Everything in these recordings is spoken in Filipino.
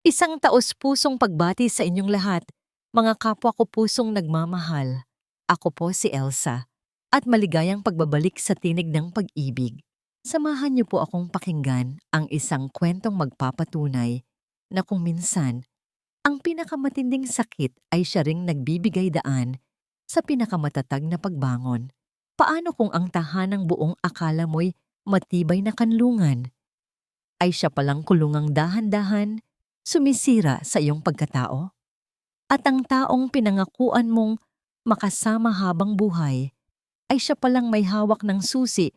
Isang taos-pusong pagbati sa inyong lahat, mga kapwa ko pusong nagmamahal. Ako po si Elsa, at maligayang pagbabalik sa tinig ng pag-ibig. Samahan niyo po akong pakinggan ang isang kwentong magpapatunay na kung minsan, ang pinakamatinding sakit ay siya ring nagbibigay daan sa pinakamatatag na pagbangon. Paano kung ang tahanang buong akala mo'y matibay na kanlungan ay siya palang kulungang dahan-dahan sumisira sa iyong pagkatao? At ang taong pinangakuan mong makasama habang buhay ay siya palang may hawak ng susi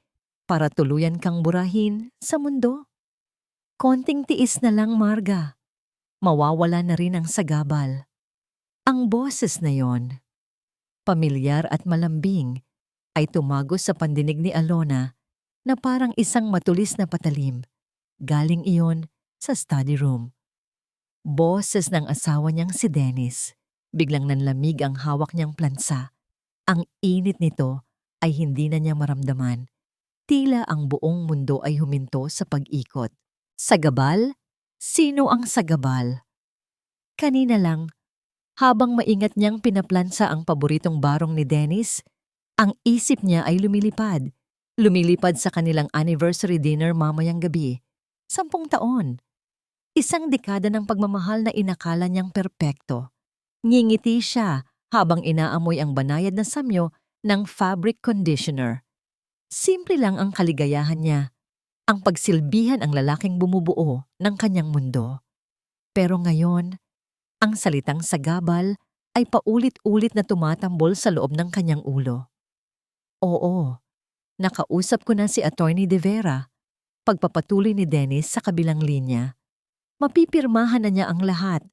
para tuluyan kang burahin sa mundo? Konting tiis na lang, Marga. Mawawala na rin ang sagabal. Ang boses na yon, pamilyar at malambing, ay tumagos sa pandinig ni Alona na parang isang matulis na patalim. Galing iyon sa study room. Boses ng asawa niyang si Dennis. Biglang nanlamig ang hawak niyang plansa. Ang init nito ay hindi na niya maramdaman. Tila ang buong mundo ay huminto sa pag-ikot. Sagabal? Sino ang sagabal? Kanina lang, habang maingat niyang pinaplansa ang paboritong barong ni Dennis, ang isip niya ay lumilipad. Lumilipad sa kanilang anniversary dinner mamayang gabi. 10 taon. Isang dekada ng pagmamahal na inakala niyang perpekto. Ngingiti siya habang inaamoy ang banayad na samyo ng fabric conditioner. Simple lang ang kaligayahan niya, ang pagsilbihan ang lalaking bumubuo ng kanyang mundo. Pero ngayon, ang salitang sagabal ay paulit-ulit na tumatambol sa loob ng kanyang ulo. Oo, nakausap ko na si Attorney De Vera. Pagpapatuloy ni Dennis sa kabilang linya. Mapipirmahan na niya ang lahat.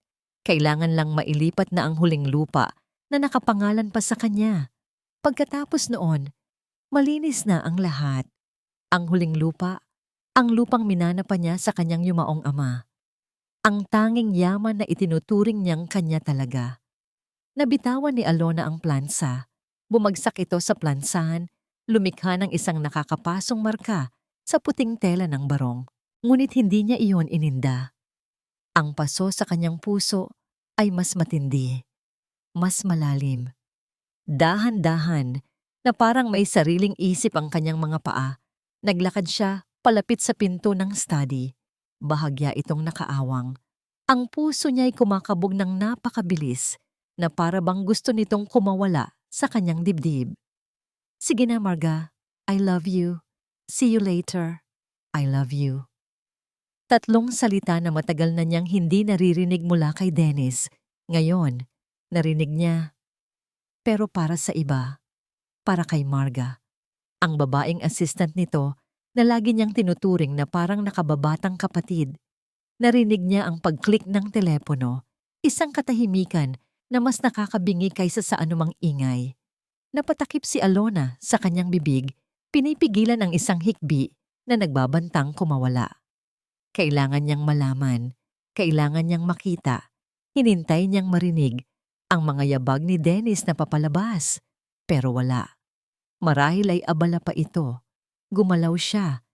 Kailangan lang mailipat na ang huling lupa na nakapangalan pa sa kanya. Pagkatapos noon, malinis na ang lahat. Ang huling lupa, ang lupang minana pa niya sa kanyang yumaong ama. Ang tanging yaman na itinuturing niyang kanya talaga. Nabitawan ni Alona ang plansa. Bumagsak ito sa plansahan, lumikha ng isang nakakapasong marka sa puting tela ng barong. Ngunit hindi niya iyon ininda. Ang paso sa kanyang puso ay mas matindi, mas malalim. Dahan-dahan na parang may sariling isip ang kanyang mga paa. Naglakad siya palapit sa pinto ng study. Bahagya itong nakaawang. Ang puso niya ay kumakabog ng napakabilis na para bang gusto nitong kumawala sa kanyang dibdib. Sige na, Marga. I love you. See you later. I love you. 3 salita na matagal na niyang hindi naririnig mula kay Dennis. Ngayon, narinig niya. Pero para sa iba, para kay Marga. Ang babaeng assistant nito na lagi niyang tinuturing na parang nakababatang kapatid. Narinig niya ang pag-click ng telepono, isang katahimikan na mas nakakabingi kaysa sa anumang ingay. Napatakip si Alona sa kanyang bibig, pinipigilan ang isang hikbi na nagbabantang kumawala. Kailangan niyang malaman, kailangan niyang makita, hinintay niyang marinig ang mga yabag ni Dennis na papalabas. Pero wala. Marahil ay abala pa ito. Gumalaw siya.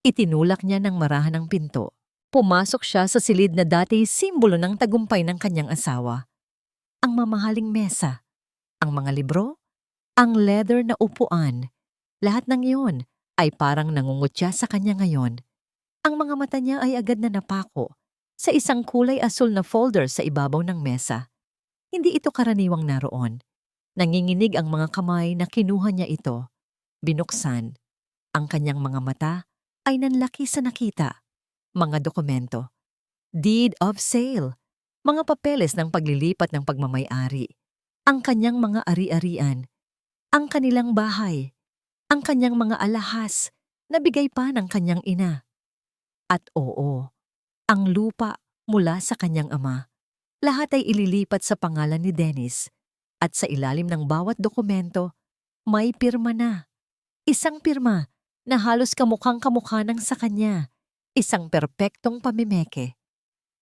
Itinulak niya ng marahan ang pinto. Pumasok siya sa silid na dati simbolo ng tagumpay ng kanyang asawa. Ang mamahaling mesa, ang mga libro, ang leather na upuan, lahat ng iyon ay parang nangungutya sa kanya ngayon. Ang mga mata niya ay agad na napako sa isang kulay asul na folder sa ibabaw ng mesa. Hindi ito karaniwang naroon. Nanginginig ang mga kamay na kinuha niya ito. Binuksan. Ang kanyang mga mata ay nanlaki sa nakita. Mga dokumento. Deed of sale. Mga papeles ng paglilipat ng pagmamay-ari. Ang kanyang mga ari-arian. Ang kanilang bahay. Ang kanyang mga alahas na bigay pa ng kanyang ina. At oo, ang lupa mula sa kanyang ama. Lahat ay ililipat sa pangalan ni Dennis. At sa ilalim ng bawat dokumento, may pirma na. Isang pirma na halos kamukhang-kamukha ng sa kanya. Isang perpektong pamimeke.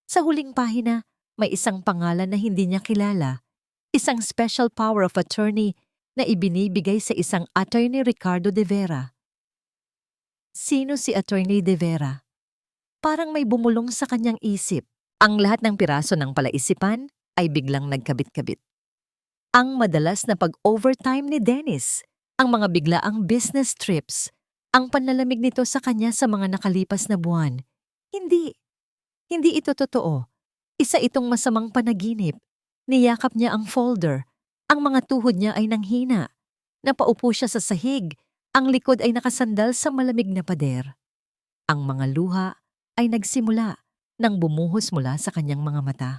Sa huling pahina, may isang pangalan na hindi niya kilala. Isang special power of attorney na ibinibigay sa isang Attorney Ricardo De Vera. Sino si Attorney De Vera? Parang may bumulong sa kanyang isip. Ang lahat ng piraso ng palaisipan ay biglang nagkabit-kabit. Ang madalas na pag-overtime ni Dennis, ang mga biglaang business trips, ang panlalamig nito sa kanya sa mga nakalipas na buwan. Hindi, hindi ito totoo. Isa itong masamang panaginip. Niyakap niya ang folder. Ang mga tuhod niya ay nanghina. Napaupo siya sa sahig. Ang likod ay nakasandal sa malamig na pader. Ang mga luha ay nagsimula nang bumuhos mula sa kanyang mga mata.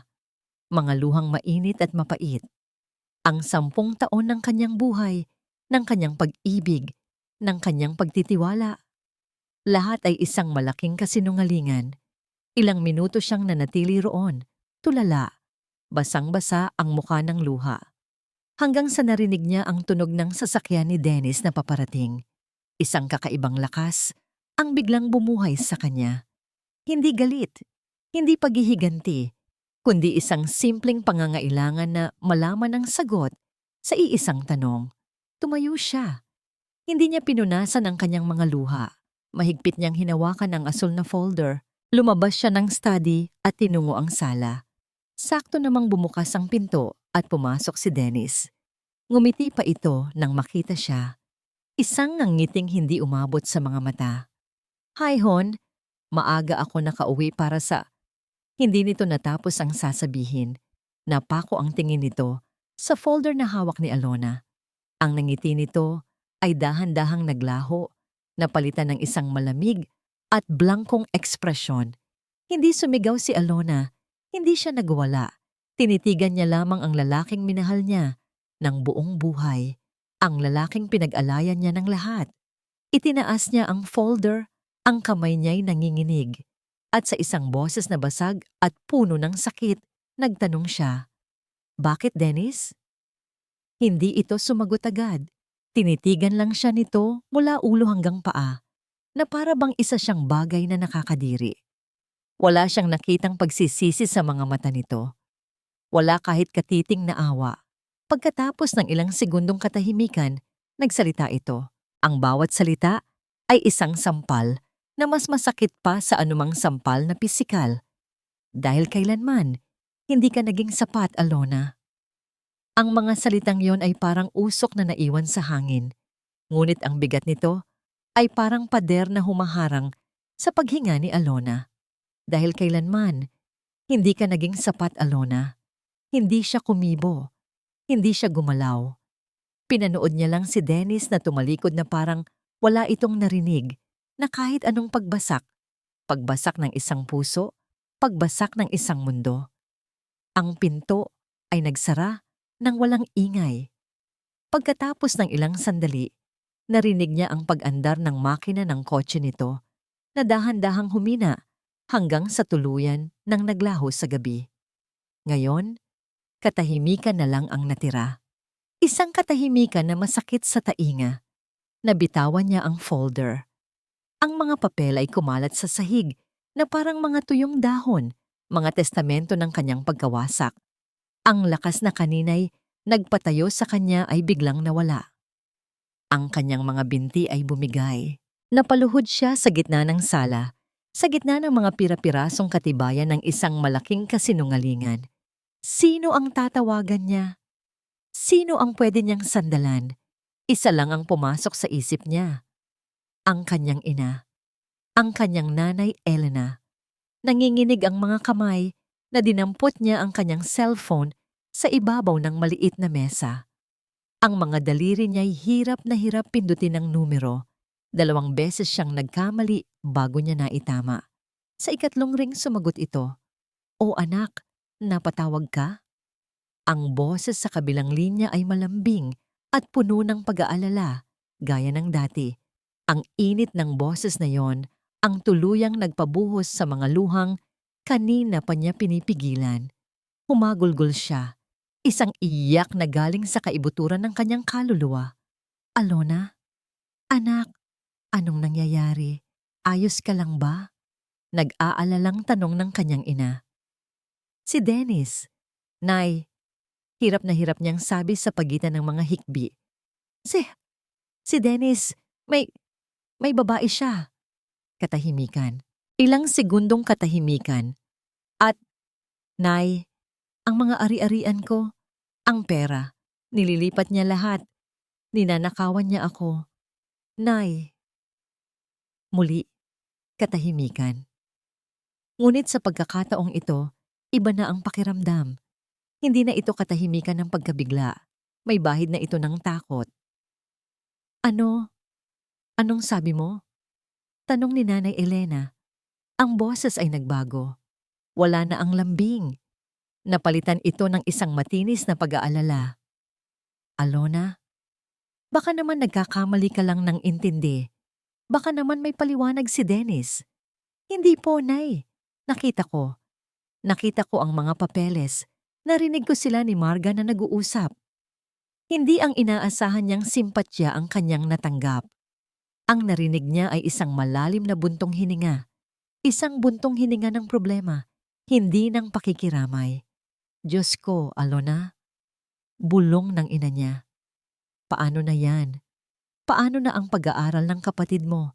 Mga luhang mainit at mapait. Ang 10 taon ng kanyang buhay, ng kanyang pag-ibig, ng kanyang pagtitiwala. Lahat ay isang malaking kasinungalingan. Ilang minuto siyang nanatili roon, tulala, basang-basa ang mukha ng luha. Hanggang sa narinig niya ang tunog ng sasakyan ni Dennis na paparating. Isang kakaibang lakas ang biglang bumuhay sa kanya. Hindi galit, hindi paghihiganti, kundi isang simpleng pangangailangan na malaman ang sagot sa iisang tanong. Tumayo siya. Hindi niya pinunasan ang kanyang mga luha. Mahigpit niyang hinawakan ang asul na folder. Lumabas siya ng study at tinungo ang sala. Sakto namang bumukas ang pinto at pumasok si Dennis. Ngumiti pa ito nang makita siya. Isang ngiting hindi umabot sa mga mata. "Hi, Hon. Maaga ako nakauwi para sa..." Hindi nito natapos ang sasabihin. Napako ang tingin nito sa folder na hawak ni Alona. Ang nangiti nito ay dahan-dahang naglaho, napalitan ng isang malamig at blankong ekspresyon. Hindi sumigaw si Alona, hindi siya nagwala. Tinitigan niya lamang ang lalaking minahal niya ng buong buhay, ang lalaking pinag-alayan niya ng lahat. Itinaas niya ang folder, ang kamay niya'y nanginginig. At sa isang boses na basag at puno ng sakit, nagtanong siya, "Bakit, Dennis?" Hindi ito sumagot agad. Tinitigan lang siya nito mula ulo hanggang paa, na para bang isa siyang bagay na nakakadiri. Wala siyang nakitang pagsisisi sa mga mata nito. Wala kahit katiting na awa. Pagkatapos ng ilang segundong katahimikan, nagsalita ito. Ang bawat salita ay isang sampal na mas masakit pa sa anumang sampal na pisikal. Dahil kailanman, hindi ka naging sapat, Alona. Ang mga salitang yon ay parang usok na naiwan sa hangin. Ngunit ang bigat nito ay parang pader na humaharang sa paghinga ni Alona. Dahil kailanman, hindi ka naging sapat, Alona. Hindi siya kumibo. Hindi siya gumalaw. Pinanood niya lang si Dennis na tumalikod na parang wala itong narinig na kahit anong pagbasak. Pagbasak ng isang puso, pagbasak ng isang mundo. Ang pinto ay nagsara nang walang ingay. Pagkatapos ng ilang sandali, narinig niya ang pag-andar ng makina ng kotse nito na dahan-dahang humina hanggang sa tuluyan ng naglaho sa gabi. Ngayon, katahimikan na lang ang natira. Isang katahimikan na masakit sa tainga. Nabitawan niya ang folder. Ang mga papel ay kumalat sa sahig na parang mga tuyong dahon, mga testamento ng kanyang pagkawasak. Ang lakas na kanina'y nagpatayo sa kanya ay biglang nawala. Ang kanyang mga binti ay bumigay. Napaluhod siya sa gitna ng sala, sa gitna ng mga pira-pirasong katibayan ng isang malaking kasinungalingan. Sino ang tatawagan niya? Sino ang pwede niyang sandalan? Isa lang ang pumasok sa isip niya. Ang kanyang ina. Ang kanyang nanay Elena. Nanginginig ang mga kamay na dinampot niya ang kanyang cellphone sa ibabaw ng maliit na mesa. Ang mga daliri niya'y hirap na hirap pindutin ang numero. 2 beses siyang nagkamali bago niya naitama. Sa ikatlong ring sumagot ito, "O anak, napatawag ka?" Ang boses sa kabilang linya ay malambing at puno ng pag-aalala, gaya ng dati. Ang init ng boses na yon ang tuluyang nagpabuhos sa mga luhang kanina pa niya pinipigilan. Humagulgol siya, isang iyak na galing sa kaibuturan ng kanyang kaluluwa. "Alona? Anak, anong nangyayari? Ayos ka lang ba?" Nag-aalalang tanong ng kanyang ina. "Si Dennis." "Nay," hirap na hirap niyang sabi sa pagitan ng mga hikbi. Si Dennis, may babae siya." Katahimikan. Ilang segundong katahimikan. At Nay, ang mga ari-arian ko, ang pera, nililipat niya lahat. Ninanakawan niya ako. Nay, muli, katahimikan. Ngunit sa pagkakataong ito, iba na ang pakiramdam. Hindi na ito katahimikan ng pagkabigla. May bahid na ito ng takot. Ano? Anong sabi mo? Tanong ni Nanay Elena. Ang boses ay nagbago. Wala na ang lambing. Napalitan ito ng isang matinis na pag-aalala. Alona, baka naman nagkakamali ka lang ng intindi. Baka naman may paliwanag si Dennis. Hindi po, Nay. Nakita ko. Nakita ko ang mga papeles. Narinig ko sila ni Marga na nag-uusap. Hindi ang inaasahan niyang simpatya ang kanyang natanggap. Ang narinig niya ay isang malalim na buntong hininga. Isang buntong hininga ng problema, hindi ng pakikiramay. Diyos ko, Alona. Bulong ng ina niya. Paano na yan? Paano na ang pag-aaral ng kapatid mo?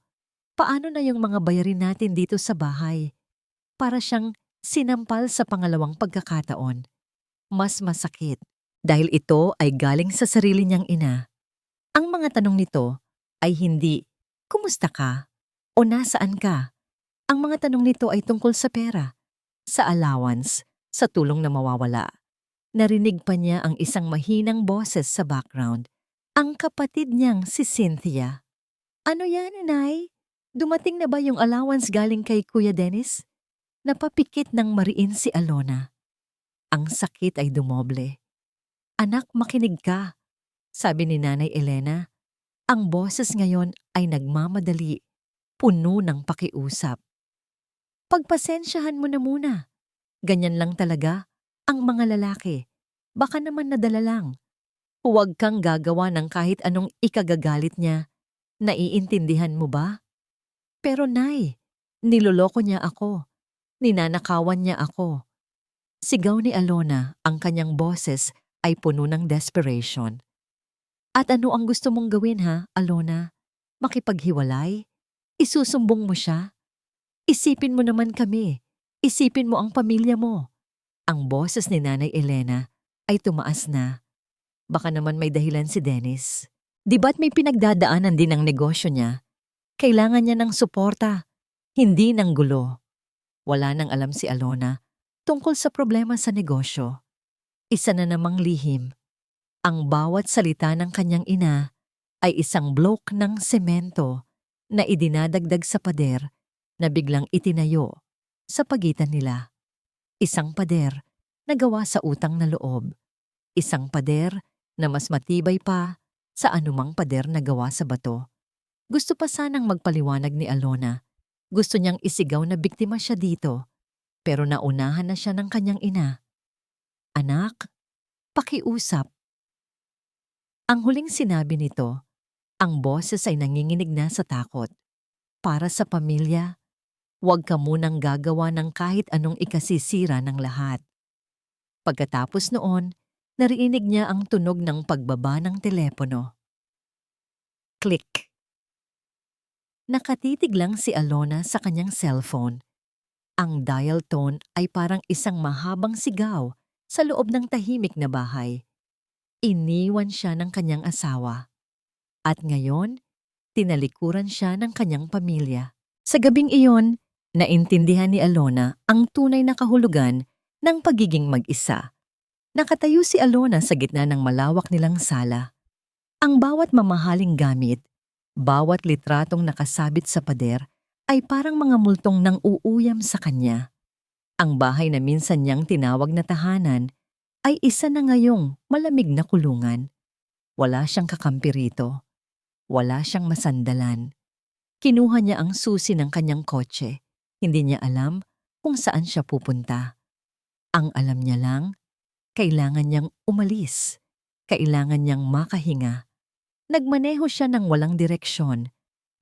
Paano na yung mga bayarin natin dito sa bahay? Para siyang sinampal sa pangalawang pagkakataon. Mas masakit dahil ito ay galing sa sarili niyang ina. Ang mga tanong nito ay hindi, "Kumusta ka?" o "Nasaan ka?" Ang mga tanong nito ay tungkol sa pera, sa allowance, sa tulong na mawawala. Narinig pa niya ang isang mahinang boses sa background. Ang kapatid niyang si Cynthia. Ano yan, Nay? Dumating na ba yung allowance galing kay Kuya Dennis? Napapikit ng mariin si Alona. Ang sakit ay dumoble. Anak, makinig ka, sabi ni Nanay Elena. Ang boses ngayon ay nagmamadali, puno ng pakiusap. Pagpasensyahan mo na muna. Ganyan lang talaga ang mga lalaki. Baka naman nadala lang. Huwag kang gagawa ng kahit anong ikagagalit niya. Naiintindihan mo ba? Pero Nay, niloloko niya ako. Ninanakawan niya ako. Sigaw ni Alona, ang kanyang boses ay puno ng desperation. At ano ang gusto mong gawin ha, Alona? Makipaghiwalay? Isusumbong mo siya? Isipin mo naman kami. Isipin mo ang pamilya mo. Ang boses ni Nanay Elena ay tumaas na. Baka naman may dahilan si Dennis. Di ba't may pinagdadaanan din ang negosyo niya? Kailangan niya ng suporta, hindi ng gulo. Wala nang alam si Alona tungkol sa problema sa negosyo. Isa na namang lihim. Ang bawat salita ng kanyang ina ay isang blok ng semento na idinadagdag sa pader na biglang itinayo sa pagitan nila. Isang pader na gawa sa utang na loob. Isang pader na mas matibay pa sa anumang pader na gawa sa bato. Gusto pa sanang magpaliwanag ni Alona. Gusto niyang isigaw na biktima siya dito, pero naunahan na siya ng kanyang ina. Anak, pakiusap. Ang huling sinabi nito, ang boses ay nanginginig na sa takot. Para sa pamilya, huwag ka munang gagawa ng kahit anong ikasisira ng lahat. Pagkatapos noon, narinig niya ang tunog ng pagbaba ng telepono. Click. Nakatitig lang si Alona sa kanyang cellphone. Ang dial tone ay parang isang mahabang sigaw sa loob ng tahimik na bahay. Iniwan siya ng kanyang asawa. At ngayon, tinalikuran siya ng kanyang pamilya. Sa gabing iyon, naintindihan ni Alona ang tunay na kahulugan ng pagiging mag-isa. Nakatayo si Alona sa gitna ng malawak nilang sala. Ang bawat mamahaling gamit, bawat litratong nakasabit sa pader ay parang mga multong nang uuyam sa kanya. Ang bahay na minsan niyang tinawag na tahanan ay isa na ngayong malamig na kulungan. Wala siyang kakampi rito. Wala siyang masandalan. Kinuha niya ang susi ng kanyang kotse. Hindi niya alam kung saan siya pupunta. Ang alam niya lang, kailangan niyang umalis. Kailangan niyang makahinga. Nagmaneho siya ng walang direksyon.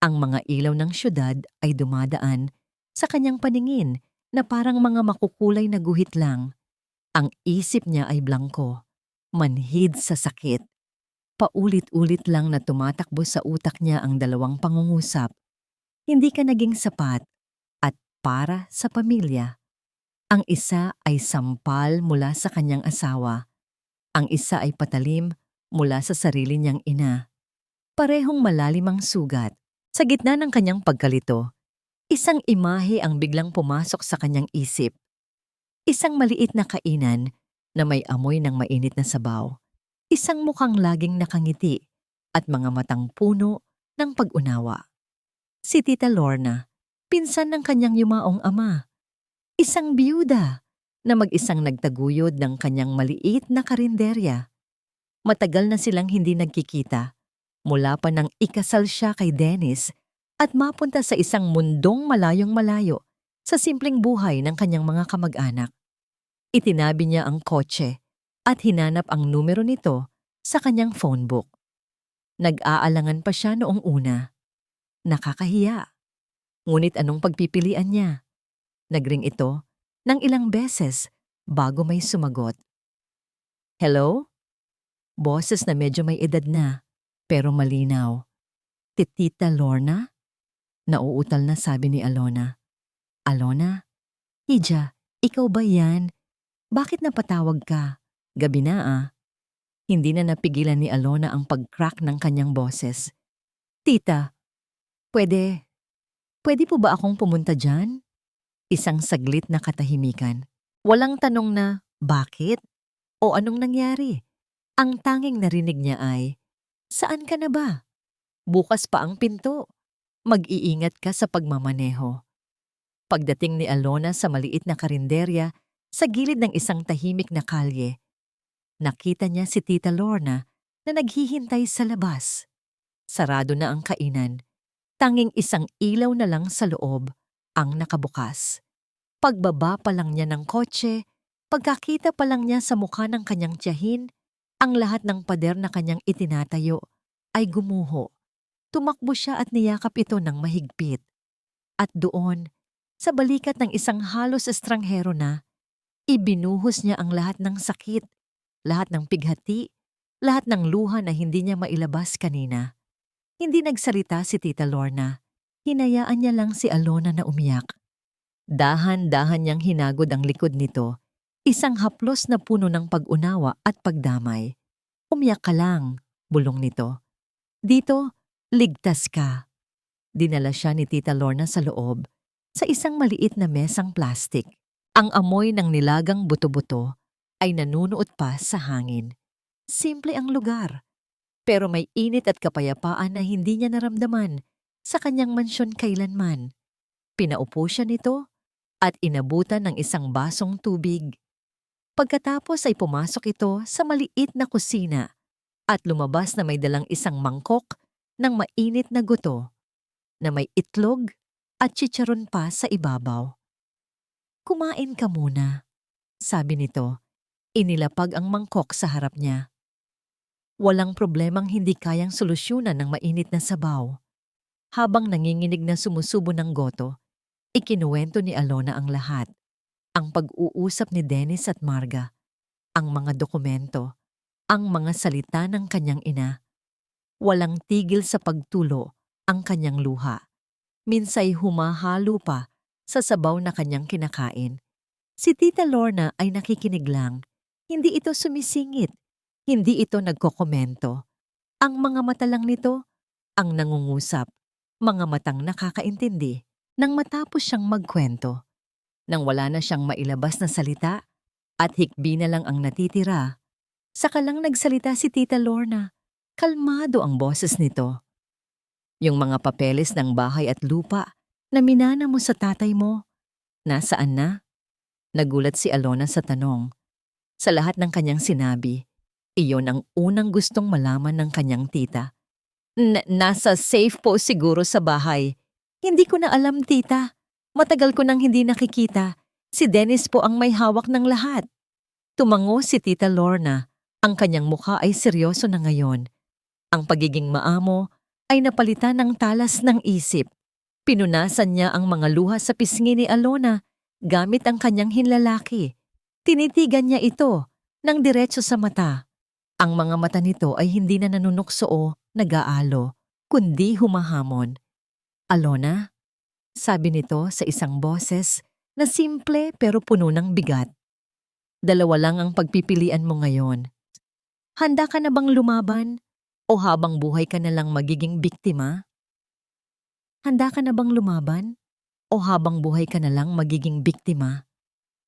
Ang mga ilaw ng syudad ay dumadaan sa kanyang paningin na parang mga makukulay na guhit lang. Ang isip niya ay blangko, manhid sa sakit. Paulit-ulit lang na tumatakbo sa utak niya ang dalawang pangungusap. Hindi ka naging sapat at para sa pamilya. Ang isa ay sampal mula sa kanyang asawa. Ang isa ay patalim mula sa sarili niyang ina. Parehong malalim ang sugat. Sa gitna ng kanyang pagkalito, isang imahe ang biglang pumasok sa kanyang isip. Isang maliit na kainan na may amoy ng mainit na sabaw. Isang mukhang laging nakangiti at mga matang puno ng pag-unawa. Si Tita Lorna, pinsan ng kanyang yumaong ama. Isang biyuda na mag-isang nagtaguyod ng kanyang maliit na karinderya. Matagal na silang hindi nagkikita mula pa nang ikasal siya kay Dennis at mapunta sa isang mundong malayong malayo sa simpleng buhay ng kanyang mga kamag-anak. Itinabi niya ang kotse at hinanap ang numero nito sa kanyang phone book. Nag-aalangan pa siya noong una. Nakakahiya. Ngunit anong pagpipilian niya? Nagring ito ng ilang beses bago may sumagot. Hello? Boses na medyo may edad na, pero malinaw. Tita Lorna? Nauutal na sabi ni Alona. Alona? Hija, ikaw ba yan? Bakit napatawag ka? Gabi na ah. Hindi na napigilan ni Alona ang pag-crack ng kanyang boses. Tita, pwede po ba akong pumunta dyan? Isang saglit na katahimikan. Walang tanong na, bakit? O anong nangyari? Ang tanging narinig niya ay, saan ka na ba? Bukas pa ang pinto. Mag-iingat ka sa pagmamaneho. Pagdating ni Alona sa maliit na karinderya, sa gilid ng isang tahimik na kalye, nakita niya si Tita Lorna na naghihintay sa labas. Sarado na ang kainan. Tanging isang ilaw na lang sa loob ang nakabukas. Pagbaba pa lang niya ng kotse, pagkakita pa lang niya sa mukha ng kanyang tiyahin, ang lahat ng pader na kanyang itinatayo ay gumuho. Tumakbo siya at niyakap ito ng mahigpit. At doon, sa balikat ng isang halos estranghero na, ibinuhos niya ang lahat ng sakit, lahat ng pighati, lahat ng luha na hindi niya mailabas kanina. Hindi nagsalita si Tita Lorna. Hinayaan niya lang si Alona na umiyak. Dahan-dahan niyang hinagod ang likod nito, isang haplos na puno ng pag-unawa at pagdamay. Umiyak ka lang, bulong nito. Dito, ligtas ka. Dinala siya ni Tita Lorna sa loob, sa isang maliit na mesang plastik. Ang amoy ng nilagang buto-buto ay nanunuot pa sa hangin. Simple ang lugar, pero may init at kapayapaan na hindi niya naramdaman sa kanyang mansyon kailanman. Pinaupo siya nito at inabutan ng isang basong tubig. Pagkatapos ay pumasok ito sa maliit na kusina at lumabas na may dalang isang mangkok ng mainit na guto na may itlog at chicharon pa sa ibabaw. Kumain ka muna, sabi nito. Inilapag ang mangkok sa harap niya. Walang problemang hindi kayang solusyonan ng mainit na sabaw. Habang nanginginig na sumusubo ng goto, ikinuwento ni Alona ang lahat. Ang pag-uusap ni Dennis at Marga, ang mga dokumento, ang mga salita ng kanyang ina. Walang tigil sa pagtulo ang kanyang luha. Minsay humahalo pa sa sabaw na kanyang kinakain. Si Tita Lorna ay nakikinig lang. Hindi ito sumisingit. Hindi ito nagkokomento. Ang mga mata lang nito ang nangungusap. Mga matang nakakaintindi. Nang matapos siyang magkwento, nang wala na siyang mailabas na salita at hikbi na lang ang natitira, saka lang nagsalita si Tita Lorna. Kalmado ang boses nito. Yung mga papeles ng bahay at lupa na minana mo sa tatay mo, nasaan na? Nagulat si Alona sa tanong. Sa lahat ng kanyang sinabi, iyon ang unang gustong malaman ng kanyang tita. Nasa safe po siguro sa bahay. Hindi ko na alam, tita. Matagal ko nang hindi nakikita. Si Dennis po ang may hawak ng lahat. Tumango si Tita Lorna. Ang kanyang mukha ay seryoso na ngayon. Ang pagiging maamo ay napalitan ng talas ng isip. Pinunasan niya ang mga luha sa pisngi ni Alona gamit ang kanyang hinlalaki. Tinitigan niya ito ng diretso sa mata. Ang mga mata nito ay hindi na nanunukso o nag-aalo, kundi humahamon. Alona, sabi nito sa isang boses na simple pero puno ng bigat. Dalawa lang ang pagpipilian mo ngayon. Handa ka na bang lumaban? O habang buhay ka na lang magiging biktima? Handa ka na bang lumaban? O habang buhay ka na lang magiging biktima?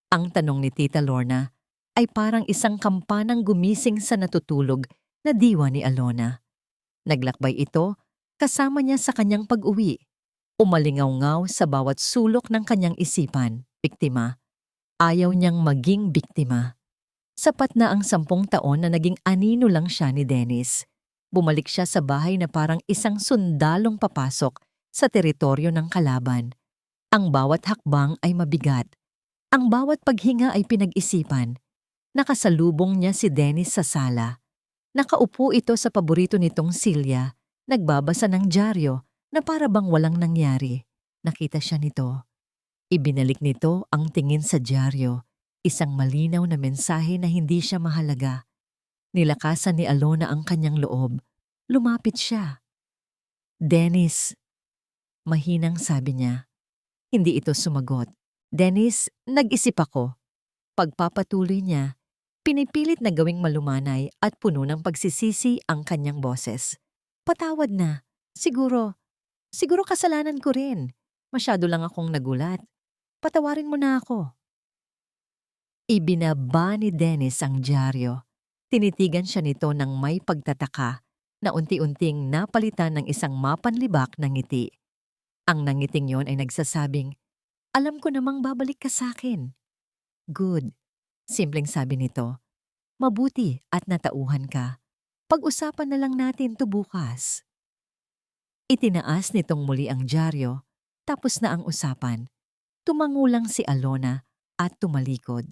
Ang tanong ni Tita Lorna ay parang isang kampanang gumising sa natutulog na diwa ni Alona. Naglakbay ito kasama niya sa kanyang pag-uwi. Umalingaw-ngaw sa bawat sulok ng kanyang isipan. Biktima. Ayaw niyang maging biktima. Sapat na ang 10 taon na naging anino lang siya ni Dennis. Bumalik siya sa bahay na parang isang sundalong papasok sa teritoryo ng kalaban. Ang bawat hakbang ay mabigat. Ang bawat paghinga ay pinag-isipan. Nakasalubong niya si Dennis sa sala. Nakaupo ito sa paborito nitong silya, nagbabasa ng dyaryo na para bang walang nangyari. Nakita siya nito. Ibinalik nito ang tingin sa dyaryo. Isang malinaw na mensahe na hindi siya mahalaga. Nilakasan ni Alona ang kanyang loob. Lumapit siya. Dennis, mahinang sabi niya. Hindi ito sumagot. Dennis, nag-isip ako. Pagpapatuloy niya, pinipilit na gawing malumanay at puno ng pagsisisi ang kanyang boses. Patawad na. Siguro kasalanan ko rin. Masyado lang akong nagulat. Patawarin mo na ako. Ibinaba ni Dennis ang dyaryo. Tinitigan siya nito ng may pagtataka na unti-unting napalitan ng isang mapanlibak na ngiti. Ang nangiting yon ay nagsasabing, alam ko namang babalik ka sa akin. Good. Simpleng sabi nito. Mabuti at natauhan ka. Pag-usapan na lang natin to bukas. Itinaas nitong muli ang dyaryo, tapos na ang usapan. Tumangulang si Alona at tumalikod.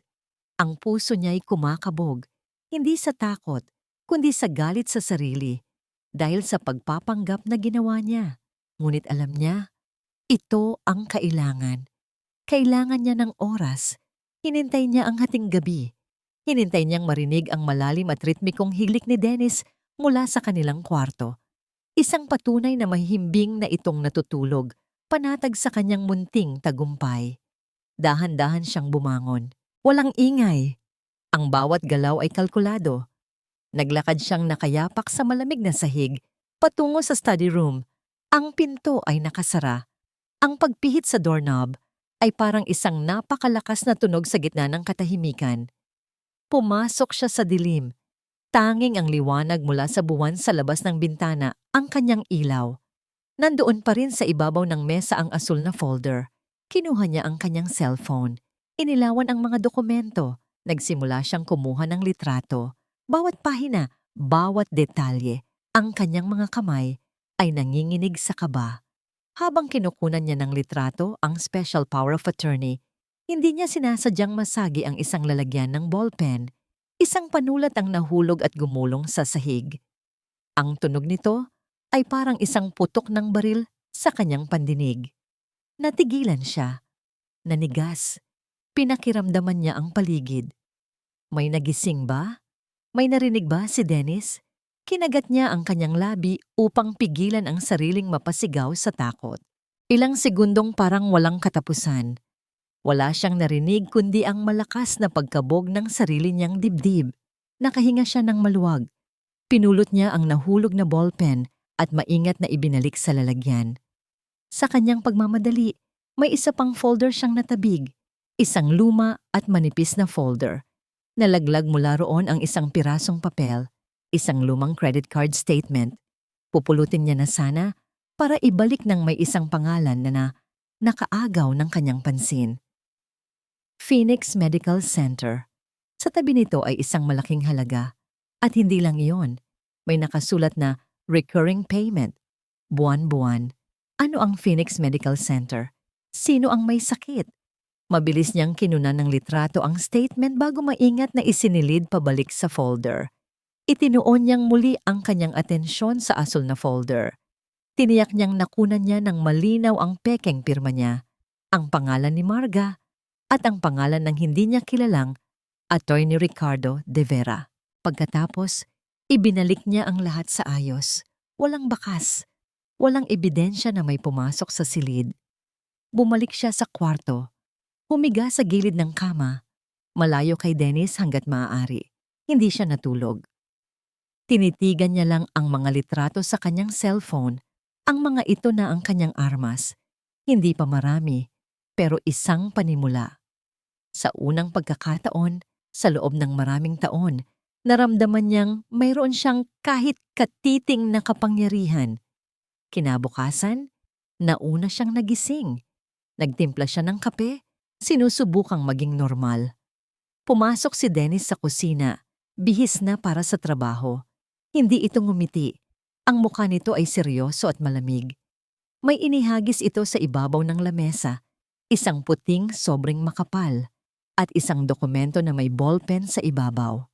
Ang puso niya'y kumakabog, hindi sa takot, kundi sa galit sa sarili, dahil sa pagpapanggap na ginawa niya. Ngunit alam niya, ito ang kailangan. Kailangan niya ng oras. Hinintay niya ang hating gabi. Hinintay niyang marinig ang malalim at ritmikong hilik ni Dennis mula sa kanilang kwarto. Isang patunay na mahihimbing na itong natutulog, panatag sa kanyang munting tagumpay. Dahan-dahan siyang bumangon. Walang ingay. Ang bawat galaw ay kalkulado. Naglakad siyang nakayapak sa malamig na sahig, patungo sa study room. Ang pinto ay nakasara. Ang pagpihit sa doorknob ay parang isang napakalakas na tunog sa gitna ng katahimikan. Pumasok siya sa dilim. Tanging ang liwanag mula sa buwan sa labas ng bintana ang kanyang ilaw. Nandoon pa rin sa ibabaw ng mesa ang asul na folder. Kinuha niya ang kanyang cellphone. Inilawan ang mga dokumento. Nagsimula siyang kumuha ng litrato. Bawat pahina, bawat detalye, ang kanyang mga kamay ay nanginginig sa kaba. Habang kinukunan niya ng litrato ang special power of attorney, hindi niya sinasadyang masagi ang isang lalagyan ng ballpen. Isang panulat ang nahulog at gumulong sa sahig. Ang tunog nito ay parang isang putok ng baril sa kanyang pandinig. Natigilan siya. Nanigas. Pinakiramdaman niya ang paligid. May nagising ba? May narinig ba si Dennis? Kinagat niya ang kanyang labi upang pigilan ang sariling mapasigaw sa takot. Ilang segundong parang walang katapusan. Wala siyang narinig kundi ang malakas na pagkabog ng sarili niyang dibdib. Nakahinga siya ng maluwag. Pinulot niya ang nahulog na ballpen at maingat na ibinalik sa lalagyan. Sa kanyang pagmamadali, may isa pang folder siyang natabig. Isang luma at manipis na folder. Nalaglag mula roon ang isang pirasong papel, isang lumang credit card statement. Pupulutin niya na sana para ibalik ng may isang pangalan na nakaagaw ng kanyang pansin. Phoenix Medical Center. Sa tabi nito ay isang malaking halaga. At hindi lang iyon. May nakasulat na recurring payment, buwan-buwan. Ano ang Phoenix Medical Center? Sino ang may sakit? Mabilis niyang kinunan ng litrato ang statement bago maingat na isinilid pabalik sa folder. Itinuon niyang muli ang kanyang atensyon sa asul na folder. Tiniyak niyang nakunan niya ng malinaw ang pekeng pirma niya, ang pangalan ni Marga, at ang pangalan ng hindi niya kilalang Attorney Ricardo de Vera. Pagkatapos, ibinalik niya ang lahat sa ayos. Walang bakas, walang ebidensya na may pumasok sa silid. Bumalik siya sa kwarto. Humiga sa gilid ng kama, malayo kay Dennis hanggat maaari. Hindi siya natulog. Tinitigan niya lang ang mga litrato sa kanyang cellphone. Ang mga ito na ang kanyang armas. Hindi pa marami, pero isang panimula. Sa unang pagkakataon, sa loob ng maraming taon, naramdaman niyang mayroon siyang kahit katiting na kapangyarihan. Kinabukasan, nauna siyang nagising. Nagtimpla siya ng kape, sinusubukang maging normal. Pumasok si Dennis sa kusina, bihis na para sa trabaho. Hindi ito ngumiti. Ang mukha nito ay seryoso at malamig. May inihagis ito sa ibabaw ng lamesa, isang puting sobrang makapal, at isang dokumento na may ballpen sa ibabaw.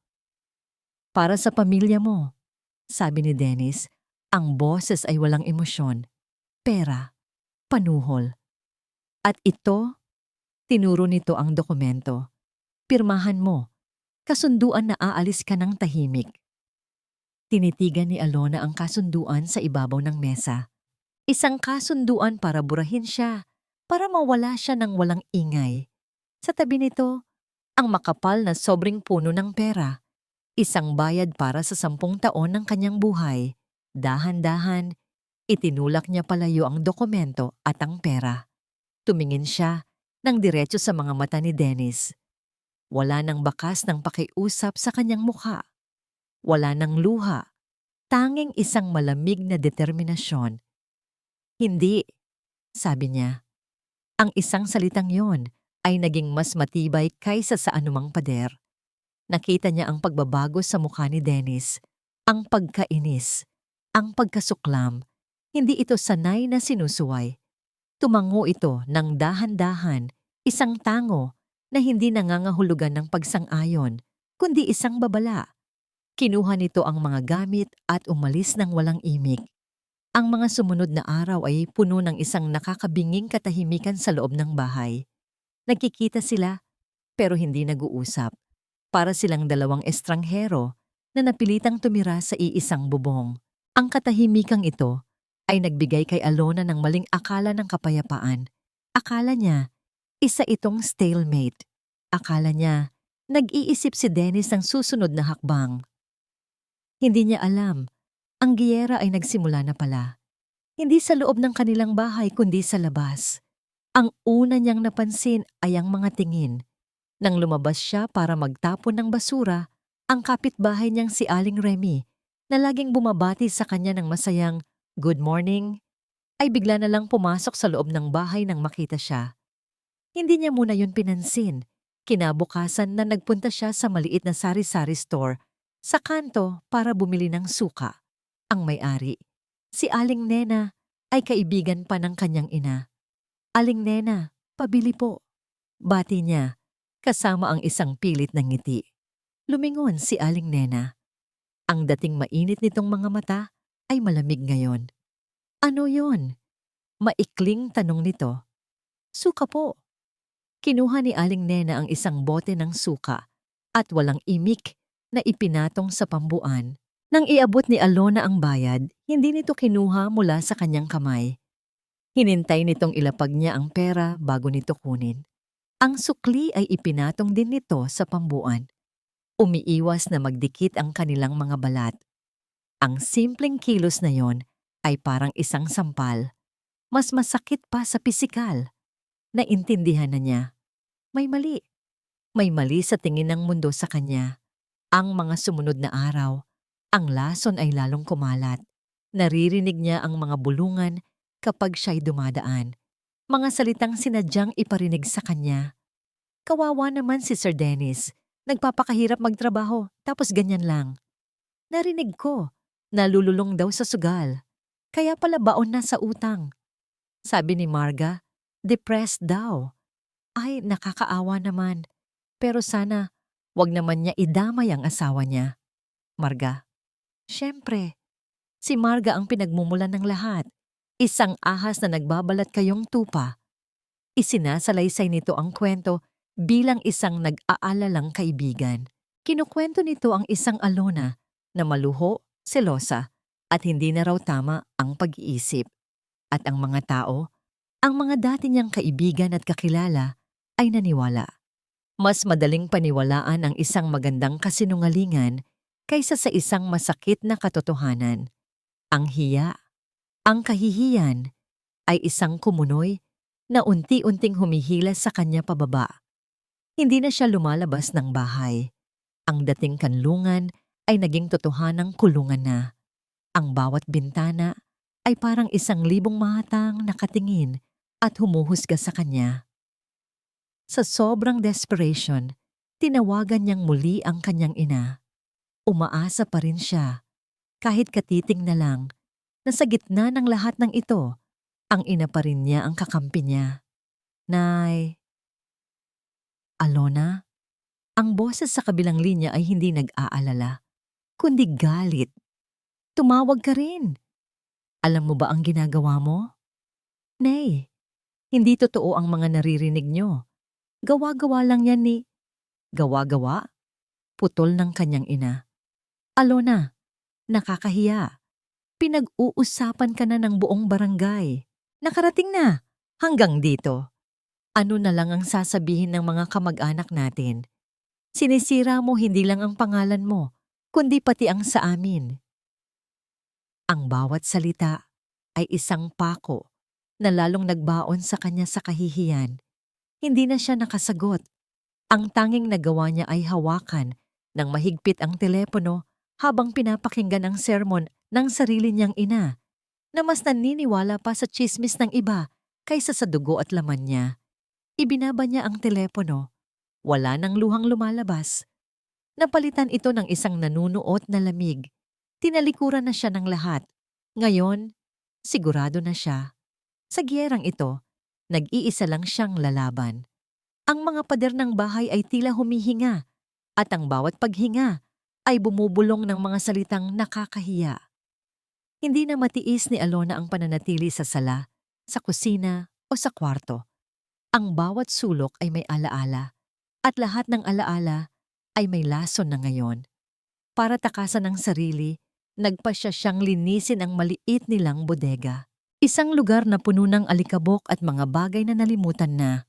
Para sa pamilya mo, sabi ni Dennis, ang boses ay walang emosyon, pera, panuhol. At ito, tinuro nito ang dokumento. Pirmahan mo, kasunduan na aalis ka ng tahimik. Tinitigan ni Alona ang kasunduan sa ibabaw ng mesa. Isang kasunduan para burahin siya, para mawala siya ng walang ingay. Sa tabi nito, ang makapal na sobrang puno ng pera. Isang bayad para sa 10 taon ng kanyang buhay. Dahan-dahan, itinulak niya palayo ang dokumento at ang pera. Tumingin siya ng diretso sa mga mata ni Dennis. Wala nang bakas ng pakiusap sa kanyang mukha. Wala nang luha. Tanging isang malamig na determinasyon. Hindi, sabi niya. Ang isang salitang yon ay naging mas matibay kaysa sa anumang pader. Nakita niya ang pagbabago sa mukha ni Dennis, ang pagkainis, ang pagkasuklam. Hindi ito sanay na sinusuway. Tumango ito ng dahan-dahan, isang tango na hindi nangangahulugan ng pagsang-ayon, kundi isang babala. Kinuha nito ang mga gamit at umalis ng walang imik. Ang mga sumunod na araw ay puno ng isang nakakabinging katahimikan sa loob ng bahay. Nagkikita sila, pero hindi nag-uusap. Para silang dalawang estranghero na napilitang tumira sa iisang bubong. Ang katahimikang ito ay nagbigay kay Alona ng maling akala ng kapayapaan. Akala niya, isa itong stalemate. Akala niya, nag-iisip si Dennis ng susunod na hakbang. Hindi niya alam, ang giyera ay nagsimula na pala. Hindi sa loob ng kanilang bahay kundi sa labas. Ang una niyang napansin ay ang mga tingin. Nang lumabas siya para magtapon ng basura, ang kapitbahay niyang si Aling Remy, na laging bumabati sa kanya ng masayang "Good morning," ay bigla na lang pumasok sa loob ng bahay nang makita siya. Hindi niya muna yun pinansin. Kinabukasan na nagpunta siya sa maliit na sari-sari store sa kanto para bumili ng suka. Ang may-ari, si Aling Nena, ay kaibigan pa ng kanyang ina. "Aling Nena, pabili po." Bati niya, kasama ang isang pilit na ngiti. Lumingon si Aling Nena. Ang dating mainit nitong mga mata ay malamig ngayon. "Ano yon?" Maikling tanong nito. "Suka po." Kinuha ni Aling Nena ang isang bote ng suka at walang imik na ipinatong sa pambuan. Nang iabot ni Alona ang bayad, hindi nito kinuha mula sa kanyang kamay. Hinintay nitong ilapag niya ang pera bago nito kunin. Ang sukli ay ipinatong din nito sa pambuan. Umiiwas na magdikit ang kanilang mga balat. Ang simpleng kilos na yon ay parang isang sampal. Mas masakit pa sa pisikal. Naintindihan na niya. May mali. May mali sa tingin ng mundo sa kanya. Ang mga sumunod na araw, ang lason ay lalong kumalat. Naririnig niya ang mga bulungan kapag siya'y dumadaan. Mga salitang sinadyang iparinig sa kanya. Kawawa naman si Sir Dennis. Nagpapakahirap magtrabaho, tapos ganyan lang. Narinig ko, nalululong daw sa sugal. Kaya pala baon na sa utang. Sabi ni Marga, depressed daw. Ay, nakakaawa naman. Pero sana, wag naman niya idamay ang asawa niya. Marga, syempre, si Marga ang pinagmumulan ng lahat. Isang ahas na nagbabalat kayong tupa. Isinasalaysay nito ang kwento bilang isang nag-aalalang kaibigan. Kinukwento nito ang isang Alona na maluho, selosa, at hindi na raw tama ang pag-iisip. At ang mga tao, ang mga dati niyang kaibigan at kakilala, ay naniwala. Mas madaling paniwalaan ang isang magandang kasinungalingan kaysa sa isang masakit na katotohanan. Ang hiya, ang kahihiyan, ay isang kumunoy na unti-unting humihila sa kanya pababa. Hindi na siya lumalabas ng bahay. Ang dating kanlungan ay naging totohanang kulungan na. Ang bawat bintana ay parang 1,000 matang nakatingin at humuhusga sa kanya. Sa sobrang desperation, tinawagan niyang muli ang kanyang ina. Umaasa pa rin siya, kahit katiting na lang, na sa gitna ng lahat ng ito, ang ina pa rin niya ang kakampi niya. Nay, Alona? Ang boses sa kabilang linya ay hindi nag-aalala, kundi galit. Tumawag ka rin. Alam mo ba ang ginagawa mo? Nay, hindi totoo ang mga naririnig nyo. Gawa-gawa lang yan ni... Gawa-gawa? Putol ng kanyang ina. Alona, nakakahiya. Pinag-uusapan ka na ng buong barangay. Nakarating na, hanggang dito. Ano na lang ang sasabihin ng mga kamag-anak natin? Sinisira mo hindi lang ang pangalan mo, kundi pati ang sa amin. Ang bawat salita ay isang pako na lalong nagbaon sa kanya sa kahihiyan. Hindi na siya nakasagot. Ang tanging nagawa niya ay hawakan ng mahigpit ang telepono habang pinapakinggan ang sermon ng sarili niyang ina, na mas naniniwala pa sa tsismis ng iba kaysa sa dugo at laman niya. Ibinaba niya ang telepono. Wala nang luhang lumalabas. Napalitan ito ng isang nanunuot na lamig. Tinalikuran na siya ng lahat. Ngayon, sigurado na siya. Sa giyerang ito, nag-iisa lang siyang lalaban. Ang mga pader ng bahay ay tila humihinga at ang bawat paghinga ay bumubulong ng mga salitang nakakahiya. Hindi na matiis ni Alona ang pananatili sa sala, sa kusina o sa kwarto. Ang bawat sulok ay may alaala at lahat ng alaala ay may lason na ngayon. Para takasan ang sarili, nagpasya siyang linisin ang maliit nilang bodega. Isang lugar na puno ng alikabok at mga bagay na nalimutan na.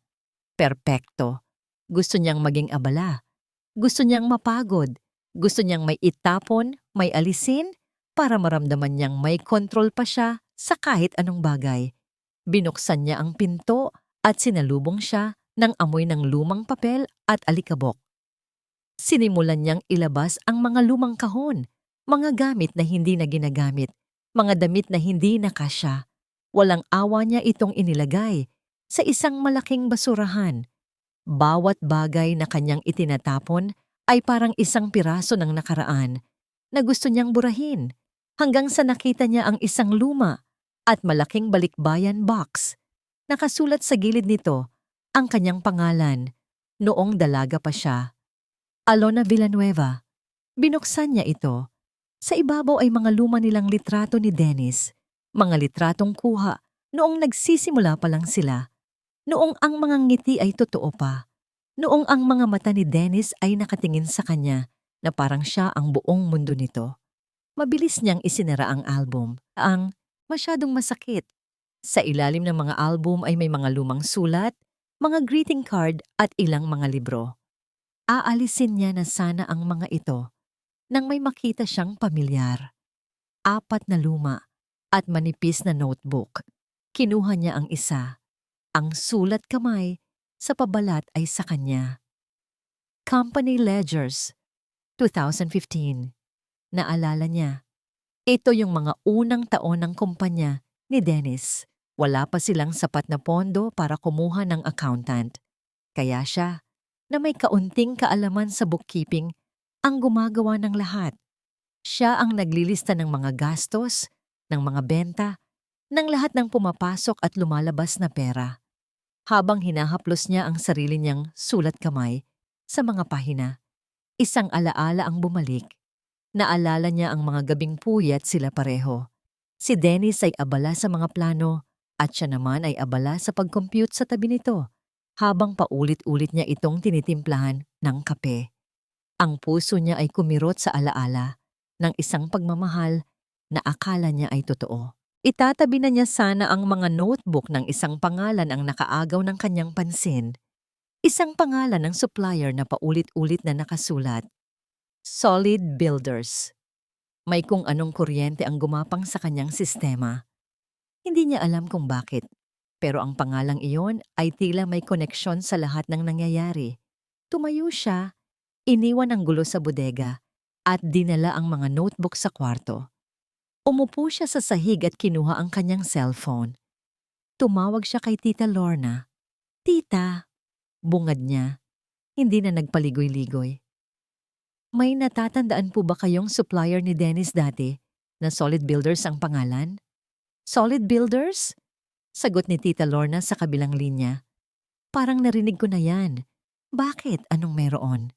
Perpekto. Gusto niyang maging abala. Gusto niyang mapagod. Gusto niyang may itapon, may alisin, para maramdaman niyang may kontrol pa siya sa kahit anong bagay. Binuksan niya ang pinto at sinalubong siya ng amoy ng lumang papel at alikabok. Sinimulan niyang ilabas ang mga lumang kahon, mga gamit na hindi na ginagamit, mga damit na hindi na kasya. Walang awa niya itong inilagay sa isang malaking basurahan. Bawat bagay na kanyang itinatapon ay parang isang piraso ng nakaraan na gusto niyang burahin, hanggang sa nakita niya ang isang luma at malaking balikbayan box. Nakasulat sa gilid nito ang kanyang pangalan noong dalaga pa siya. Alona Villanueva. Binuksan niya ito. Sa ibabaw ay mga luma nilang litrato ni Dennis. Mga litratong kuha noong nagsisimula pa lang sila. Noong ang mga ngiti ay totoo pa. Noong ang mga mata ni Dennis ay nakatingin sa kanya na parang siya ang buong mundo nito. Mabilis niyang isinara ang album. Ang masyadong masakit. Sa ilalim ng mga album ay may mga lumang sulat, mga greeting card at ilang mga libro. Aalisin niya na sana ang mga ito nang may makita siyang pamilyar. 4 na luma at manipis na notebook. Kinuha niya ang isa. Ang sulat kamay sa pabalat ay sa kanya. Company Ledgers, 2015. Naalala niya. Ito yung mga unang taon ng kumpanya ni Dennis. Wala pa silang sapat na pondo para kumuha ng accountant. Kaya siya, na may kaunting kaalaman sa bookkeeping, ang gumagawa ng lahat. Siya ang naglilista ng mga gastos, ng mga benta, ng lahat ng pumapasok at lumalabas na pera. Habang hinahaplos niya ang sarili niyang sulat kamay sa mga pahina, isang alaala ang bumalik. Naalala niya ang mga gabing puyat sila pareho. Si Dennis ay abala sa mga plano at siya naman ay abala sa pag-compute sa tabi nito, habang paulit-ulit niya itong tinitimplahan ng kape. Ang puso niya ay kumirot sa alaala ng isang pagmamahal na akala niya ay totoo. Itatabi na niya sana ang mga notebook ng isang pangalan ang nakaagaw ng kanyang pansin. Isang pangalan ng supplier na paulit-ulit na nakasulat, Solid Builders. May kung anong kuryente ang gumapang sa kanyang sistema. Hindi niya alam kung bakit, pero ang pangalang iyon ay tila may koneksyon sa lahat ng nangyayari. Tumayo siya, iniwan ang gulo sa bodega, at dinala ang mga notebook sa kwarto. Umupo siya sa sahig at kinuha ang kanyang cellphone. Tumawag siya kay Tita Lorna. Tita, bungad niya, hindi na nagpaligoy-ligoy. May natatandaan po ba kayong supplier ni Dennis dati na Solid Builders ang pangalan? Solid Builders? Sagot ni Tita Lorna sa kabilang linya. Parang narinig ko na yan. Bakit? Anong meron?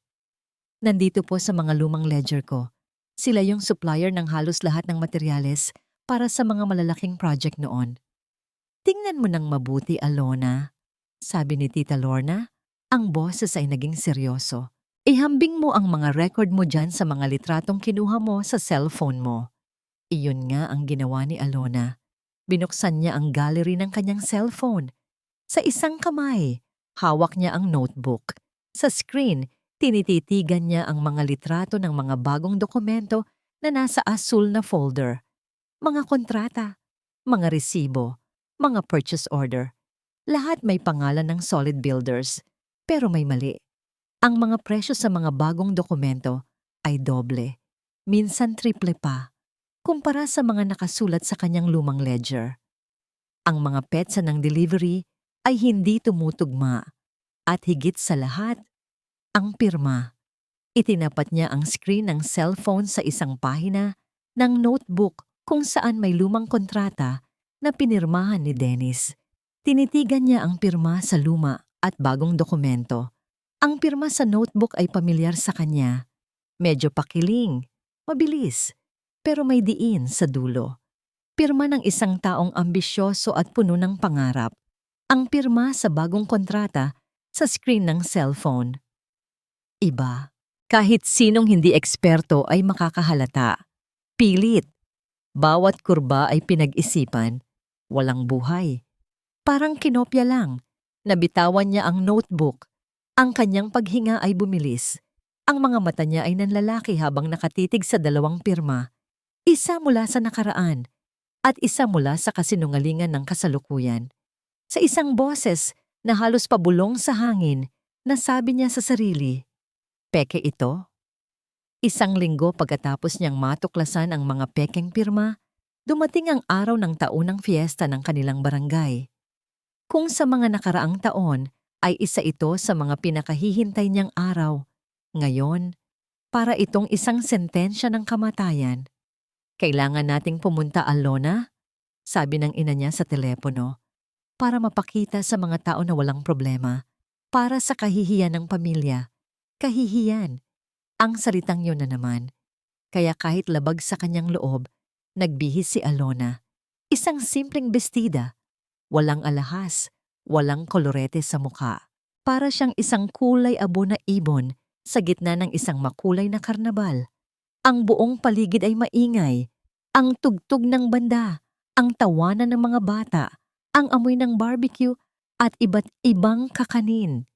Nandito po sa mga lumang ledger ko. Sila yung supplier ng halos lahat ng materyales para sa mga malalaking project noon. Tingnan mo nang mabuti, Alona. Sabi ni Tita Lorna, ang boses ay naging seryoso. Ihambing mo ang mga record mo dyan sa mga litratong kinuha mo sa cellphone mo. Iyon nga ang ginawa ni Alona. Binuksan niya ang gallery ng kanyang cellphone. Sa isang kamay, hawak niya ang notebook. Sa screen, tinititigan niya ang mga litrato ng mga bagong dokumento na nasa asul na folder. Mga kontrata, mga resibo, mga purchase order. Lahat may pangalan ng Solid Builders, pero may mali. Ang mga presyo sa mga bagong dokumento ay doble, minsan triple pa, kumpara sa mga nakasulat sa kanyang lumang ledger. Ang mga petsa ng delivery ay hindi tumutugma at higit sa lahat, ang pirma. Itinapat niya ang screen ng cellphone sa isang pahina ng notebook kung saan may lumang kontrata na pinirmahan ni Dennis. Tinitigan niya ang pirma sa luma at bagong dokumento. Ang pirma sa notebook ay pamilyar sa kanya. Medyo pakiling, mabilis, pero may diin sa dulo. Pirma ng isang taong ambisyoso at puno ng pangarap. Ang pirma sa bagong kontrata sa screen ng cellphone. Iba. Kahit sinong hindi eksperto ay makakahalata. Pilit. Bawat kurba ay pinag-isipan. Walang buhay. Parang kinopya lang. Nabitawan niya ang notebook. Ang kanyang paghinga ay bumilis. Ang mga mata niya ay nanlalaki habang nakatitig sa dalawang pirma. Isa mula sa nakaraan at isa mula sa kasinungalingan ng kasalukuyan. Sa isang boses na halos pabulong sa hangin, nasabi niya sa sarili, "Peke ito?" Isang linggo pagkatapos niyang matuklasan ang mga pekeng pirma, dumating ang araw ng taunang fiesta ng kanilang barangay. Kung sa mga nakaraang taon, ay isa ito sa mga pinakahihintay niyang araw. Ngayon, para itong isang sentensya ng kamatayan. Kailangan nating pumunta, Alona, sabi ng ina niya sa telepono, para mapakita sa mga tao na walang problema, para sa kahihiyan ng pamilya. Kahihiyan. Ang salitang yun na naman. Kaya kahit labag sa kanyang loob, nagbihis si Alona. Isang simpleng bestida, walang alahas, walang kolorete sa mukha. Para siyang isang kulay abo na ibon sa gitna ng isang makulay na karnabal. Ang buong paligid ay maingay. Ang tugtog ng banda, ang tawanan ng mga bata, ang amoy ng barbecue at iba't ibang kakanin.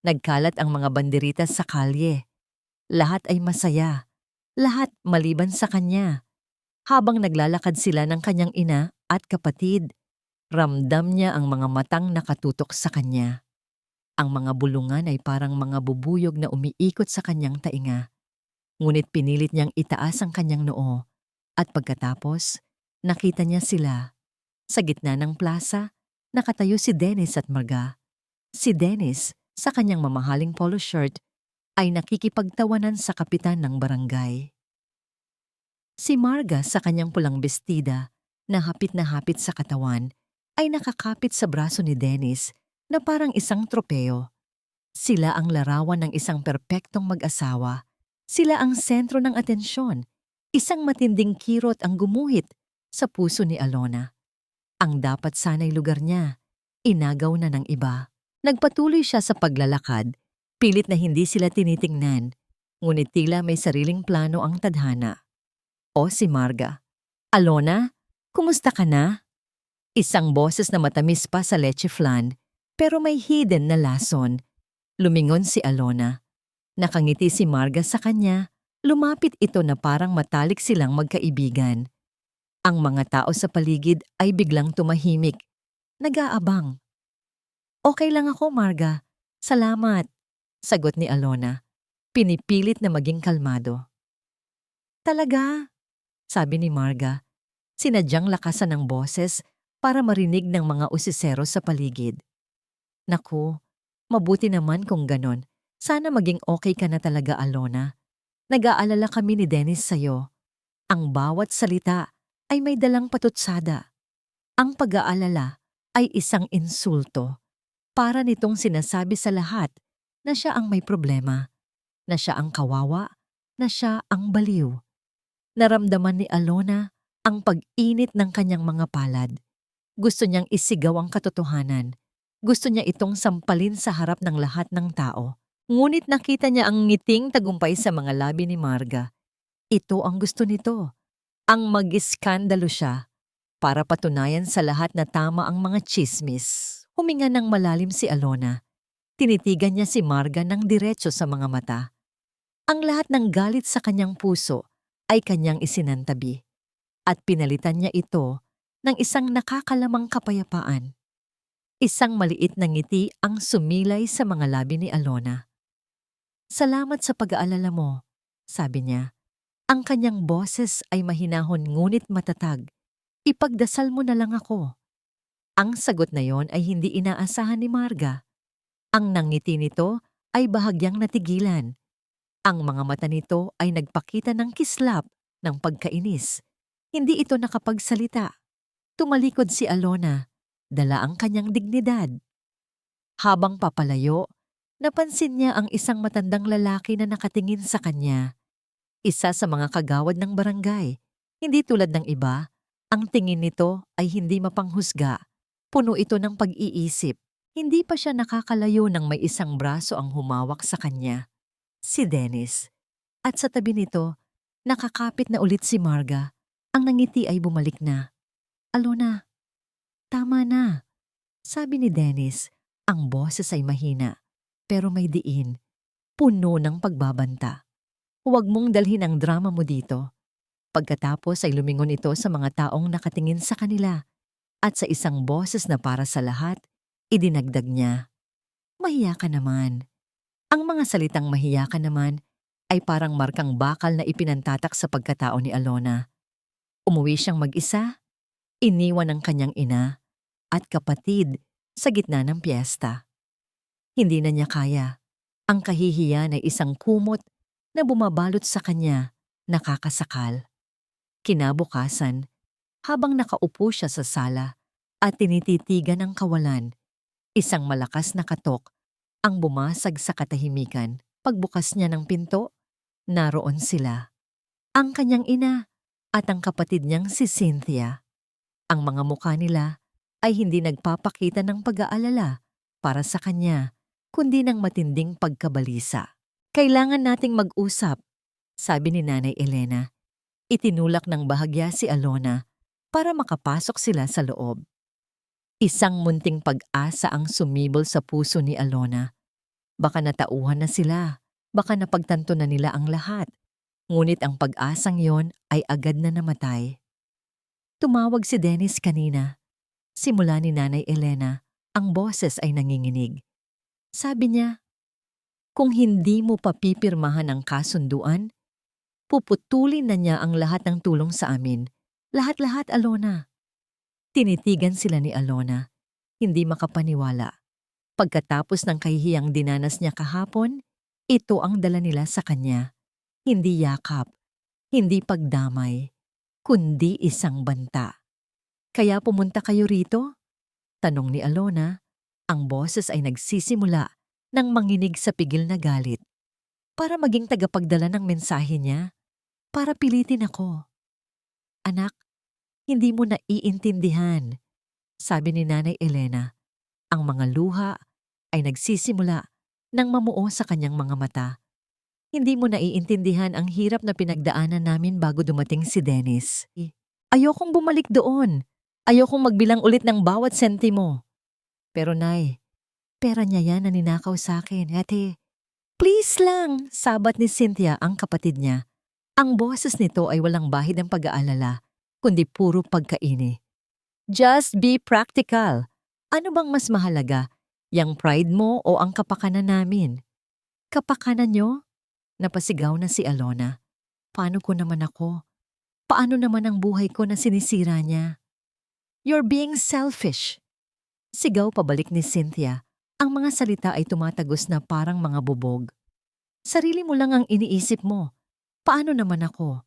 Nagkalat ang mga banderitas sa kalye. Lahat ay masaya. Lahat maliban sa kanya. Habang naglalakad sila ng kanyang ina at kapatid, ramdam niya ang mga matang nakatutok sa kanya. Ang mga bulungan ay parang mga bubuyog na umiikot sa kanyang tainga. Ngunit pinilit niyang itaas ang kanyang noo. At pagkatapos, nakita niya sila. Sa gitna ng plaza, nakatayo si Dennis at Marga. Si Dennis, sa kanyang mamahaling polo shirt, ay nakikipagtawanan sa kapitan ng barangay. Si Marga sa kanyang pulang bestida, na hapit sa katawan, ay nakakapit sa braso ni Dennis na parang isang tropeo. Sila ang larawan ng isang perpektong mag-asawa. Sila ang sentro ng atensyon. Isang matinding kirot ang gumuhit sa puso ni Alona. Ang dapat sana'y lugar niya, inagaw na ng iba. Nagpatuloy siya sa paglalakad, pilit na hindi sila tinitingnan, ngunit tila may sariling plano ang tadhana. O si Marga. "Alona, kumusta ka na?" Isang boses na matamis pa sa leche flan, pero may hidden na lason. Lumingon si Alona. Nakangiti si Marga sa kanya. Lumapit ito na parang matalik silang magkaibigan. Ang mga tao sa paligid ay biglang tumahimik. Nag-aabang. Okay lang ako, Marga. Salamat, sagot ni Alona. Pinipilit na maging kalmado. Talaga? Sabi ni Marga. Sinadyang lakasan ng boses para marinig ng mga usisero sa paligid. Naku, mabuti naman kung ganon. Sana maging okay ka na talaga, Alona. Nag-aalala kami ni Dennis sa'yo. Ang bawat salita ay may dalang patutsada. Ang pag-aalala ay isang insulto. Para nitong sinasabi sa lahat na siya ang may problema, na siya ang kawawa, na siya ang baliw. Naramdaman ni Alona ang pag-init ng kanyang mga palad. Gusto niyang isigaw ang katotohanan. Gusto niya itong sampalin sa harap ng lahat ng tao. Ngunit nakita niya ang ngiting tagumpay sa mga labi ni Marga. Ito ang gusto nito. Ang mag-iskandalo siya para patunayan sa lahat na tama ang mga tsismis. Huminga ng malalim si Alona. Tinitigan niya si Marga ng diretso sa mga mata. Ang lahat ng galit sa kanyang puso ay kanyang isinantabi. At pinalitan niya ito ng isang nakakalamang kapayapaan. Isang maliit na ngiti ang sumilay sa mga labi ni Alona. Salamat sa pag-aalala mo, sabi niya. Ang kanyang boses ay mahinahon ngunit matatag. Ipagdasal mo na lang ako. Ang sagot na yon ay hindi inaasahan ni Marga. Ang nangiti nito ay bahagyang natigilan. Ang mga mata nito ay nagpakita ng kislap ng pagkainis. Hindi ito nakapagsalita. Tumalikod si Alona, dala ang kanyang dignidad. Habang papalayo, napansin niya ang isang matandang lalaki na nakatingin sa kanya. Isa sa mga kagawad ng barangay. Hindi tulad ng iba, ang tingin nito ay hindi mapanghusga. Puno ito ng pag-iisip. Hindi pa siya nakakalayo nang may isang braso ang humawak sa kanya. Si Dennis. At sa tabi nito, nakakapit na ulit si Marga. Ang nangiti ay bumalik na. Alona, tama na. Sabi ni Dennis, ang boses ay mahina. Pero may diin, puno ng pagbabanta. Huwag mong dalhin ang drama mo dito. Pagkatapos ay lumingon ito sa mga taong nakatingin sa kanila at sa isang boses na para sa lahat, idinagdag niya. Mahiya ka naman. Ang mga salitang mahiya ka naman ay parang markang bakal na ipinantatak sa pagkatao ni Alona. Umuwi siyang mag-isa, iniwan ang kanyang ina at kapatid sa gitna ng piyesta. Hindi na niya kaya. Ang kahihiyan ay isang kumot na bumabalot sa kanya, nakakasakal. Kinabukasan, habang nakaupo siya sa sala at tinititigan ang kawalan, isang malakas na katok ang bumasag sa katahimikan. Pagbukas niya ng pinto, naroon sila. Ang kanyang ina at ang kapatid niyang si Cynthia. Ang mga mukha nila ay hindi nagpapakita ng pag-aalala para sa kanya, kundi ng matinding pagkabalisa. Kailangan nating mag-usap, sabi ni Nanay Elena. Itinulak ng bahagya si Alona para makapasok sila sa loob. Isang munting pag-asa ang sumibol sa puso ni Alona. Baka natauhan na sila, baka napagtanto na nila ang lahat. Ngunit ang pag-asang yon ay agad na namatay. Tumawag si Dennis kanina. Simula ni Nanay Elena, ang boses ay nanginginig. Sabi niya, kung hindi mo papipirmahan ang kasunduan, puputulin na niya ang lahat ng tulong sa amin. Lahat-lahat, Alona. Tinitigan sila ni Alona, hindi makapaniwala. Pagkatapos ng kahihiyang dinanas niya kahapon, ito ang dala nila sa kanya. Hindi yakap, hindi pagdamay, kundi isang banta. Kaya pumunta kayo rito? Tanong ni Alona. Ang boses ay nagsisimula nang manginig sa pigil na galit. Para maging tagapagdala ng mensahe niya, para pilitin ako. Anak, hindi mo naiintindihan, sabi ni Nanay Elena. Ang mga luha ay nagsisimula nang mamuo sa kanyang mga mata. Hindi mo naiintindihan ang hirap na pinagdaanan namin bago dumating si Dennis. Ayokong bumalik doon. Ayokong magbilang ulit ng bawat sentimo. Pero Nay, Pera niya yan na ninakaw sa akin, ate. Please lang, sabat ni Cynthia ang kapatid niya. Ang boses nito ay walang bahid ng pag-aalala, kundi puro pagkaini. Just be practical. Ano bang mas mahalaga? Yang pride mo o ang kapakanan namin? Kapakanan niyo? Napasigaw na si Alona. Paano ko naman ako? Paano naman ang buhay ko na sinisira niya? You're being selfish. Sigaw pabalik ni Cynthia. Ang mga salita ay tumatagos na parang mga bubog. Sarili mo lang ang iniisip mo. Paano naman ako?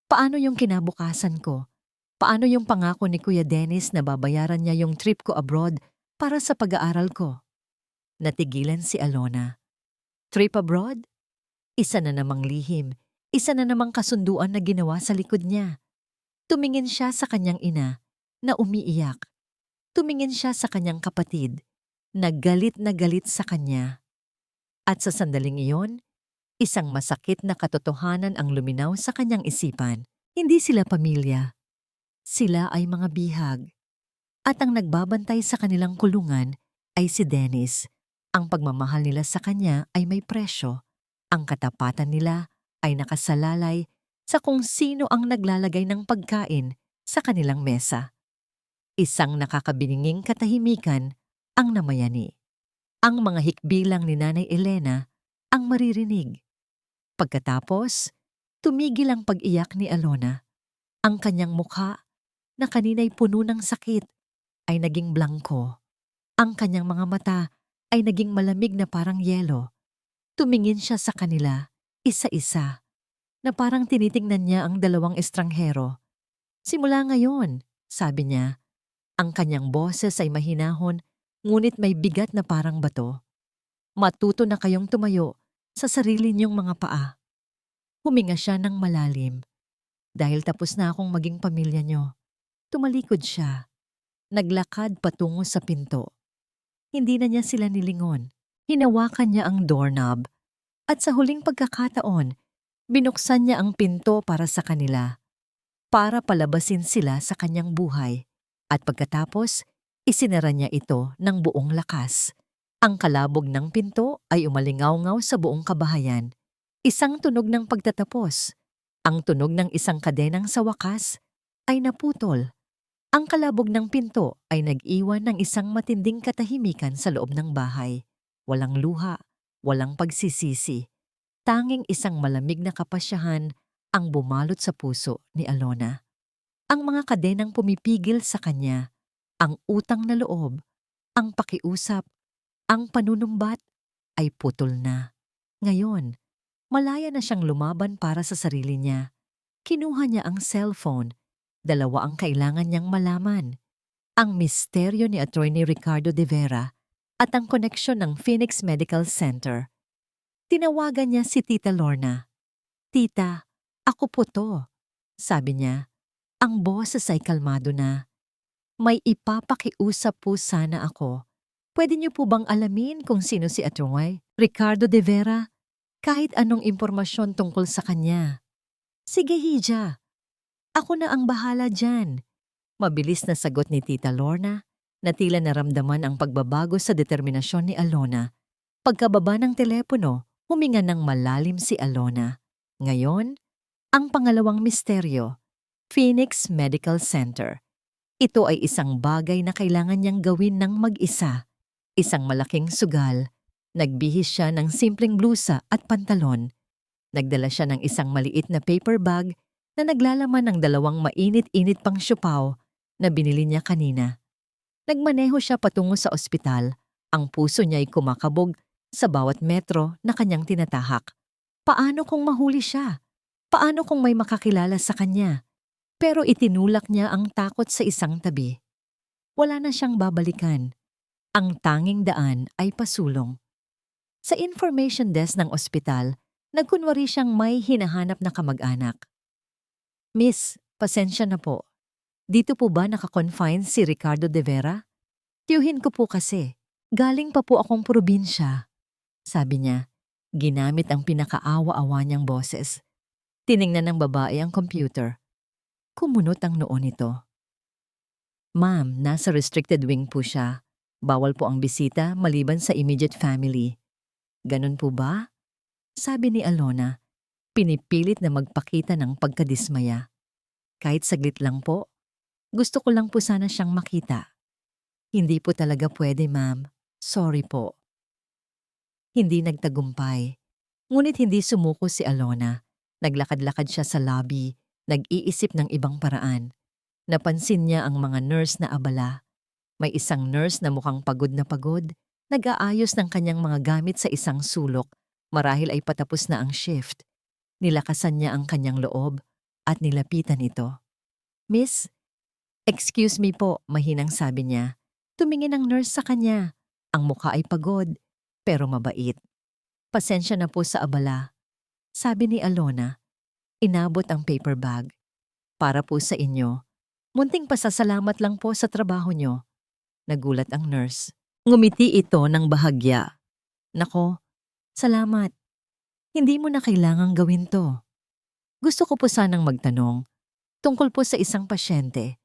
Paano yung kinabukasan ko? Paano yung pangako ni Kuya Dennis na babayaran niya yung trip ko abroad para sa pag-aaral ko? Natigilan si Alona. Trip abroad? Isa na namang lihim. Isa na namang kasunduan na ginawa sa likod niya. Tumingin siya sa kanyang ina na umiiyak. Tumingin siya sa kanyang kapatid na galit sa kanya. At sa sandaling iyon, isang masakit na katotohanan ang luminaw sa kanyang isipan. Hindi sila pamilya. Sila ay mga bihag. At ang nagbabantay sa kanilang kulungan ay si Dennis. Ang pagmamahal nila sa kanya ay may presyo. Ang katapatan nila ay nakasalalay sa kung sino ang naglalagay ng pagkain sa kanilang mesa. Isang nakakabininging katahimikan ang namayani. Ang mga hikbilang ni Nanay Elena ang maririnig. Pagkatapos, tumigil ang pag-iyak ni Alona. Ang kanyang mukha, na kanina'y puno ng sakit, ay naging blangko. Ang kanyang mga mata ay naging malamig na parang yelo. Tumingin siya sa kanila, isa-isa, na parang tinitingnan niya ang dalawang estranghero. Simula ngayon, sabi niya, ang kanyang boses ay mahinahon, ngunit may bigat na parang bato. Matuto na kayong tumayo sa sarili niyong mga paa. Huminga siya ng malalim. Dahil tapos na akong maging pamilya niyo. Tumalikod siya. Naglakad patungo sa pinto. Hindi na niya sila nilingon. Hinawakan niya ang doorknob. At sa huling pagkakataon, binuksan niya ang pinto para sa kanila. Para palabasin sila sa kanyang buhay. At pagkatapos, isinara niya ito ng buong lakas. Ang kalabog ng pinto ay umalingaw-ngaw sa buong kabahayan. Isang tunog ng pagtatapos. Ang tunog ng isang kadenang sa wakas ay naputol. Ang kalabog ng pinto ay nag-iwan ng isang matinding katahimikan sa loob ng bahay. Walang luha, walang pagsisisi. Tanging isang malamig na kapasyahan ang bumalot sa puso ni Alona. Ang mga kadenang pumipigil sa kanya, ang utang na loob, ang pakiusap, ang panunumbat ay putol na. Ngayon, malaya na siyang lumaban para sa sarili niya. Kinuha niya ang cellphone. Dalawa ang kailangan niyang malaman. Ang misteryo ni Attorney Ricardo de Vera at ang koneksyon ng Phoenix Medical Center. Tinawagan niya si Tita Lorna. Tita, ako po to. Sabi niya. Ang boses ay kalmado na. May ipapakiusap po sana ako. Pwede niyo po bang alamin kung sino si Attorney Ricardo de Vera? Kahit anong impormasyon tungkol sa kanya. Sige, Hija. Ako na ang bahala dyan. Mabilis na sagot ni Tita Lorna na tila naramdaman ang pagbabago sa determinasyon ni Alona. Pagkababa ng telepono, huminga ng malalim si Alona. Ngayon, ang pangalawang misteryo, Phoenix Medical Center. Ito ay isang bagay na kailangan niyang gawin ng mag-isa. Isang malaking sugal. Nagbihis siya ng simpleng blusa at pantalon. Nagdala siya ng isang maliit na paper bag na naglalaman ng dalawang mainit-init pang siopaw na binili niya kanina. Nagmaneho siya patungo sa ospital. Ang puso niya ay kumakabog sa bawat metro na kanyang tinatahak. Paano kung mahuli siya? Paano kung may makakilala sa kanya? Pero itinulak niya ang takot sa isang tabi. Wala na siyang babalikan. Ang tanging daan ay pasulong. Sa information desk ng ospital, nagkunwari siyang may hinahanap na kamag-anak. Miss, pasensya na po. Dito po ba nakakonfine si Ricardo de Vera? Tiyuhin ko po kasi. Galing pa po akong probinsya. Sabi niya, ginamit ang pinakaawa-awa niyang boses. Tiningnan ng babae ang computer. Kumunot ang noo nito. Ma'am, nasa restricted wing po siya. Bawal po ang bisita maliban sa immediate family. Ganun po ba? Sabi ni Alona, pinipilit na magpakita ng pagkadismaya. Kahit saglit lang po, gusto ko lang po sana siyang makita. Hindi po talaga pwede, ma'am. Sorry po. Hindi nagtagumpay. Ngunit hindi sumuko si Alona. Naglakad-lakad siya sa lobby, nag-iisip ng ibang paraan. Napansin niya ang mga nurse na abala. May isang nurse na mukhang pagod na pagod, nag-aayos ng kanyang mga gamit sa isang sulok, marahil ay patapos na ang shift. Nilakasan niya ang kanyang loob at nilapitan ito. Miss, excuse me po, mahinang sabi niya. Tumingin ang nurse sa kanya. Ang mukha ay pagod, pero mabait. Pasensya na po sa abala. Sabi ni Alona, inabot ang paper bag. Para po sa inyo. Munting pasasalamat lang po sa trabaho nyo. Nagulat ang nurse. Ngumiti ito ng bahagya. Nako, salamat. Hindi mo na kailangang gawin to. Gusto ko po sanang magtanong. Tungkol po sa isang pasyente.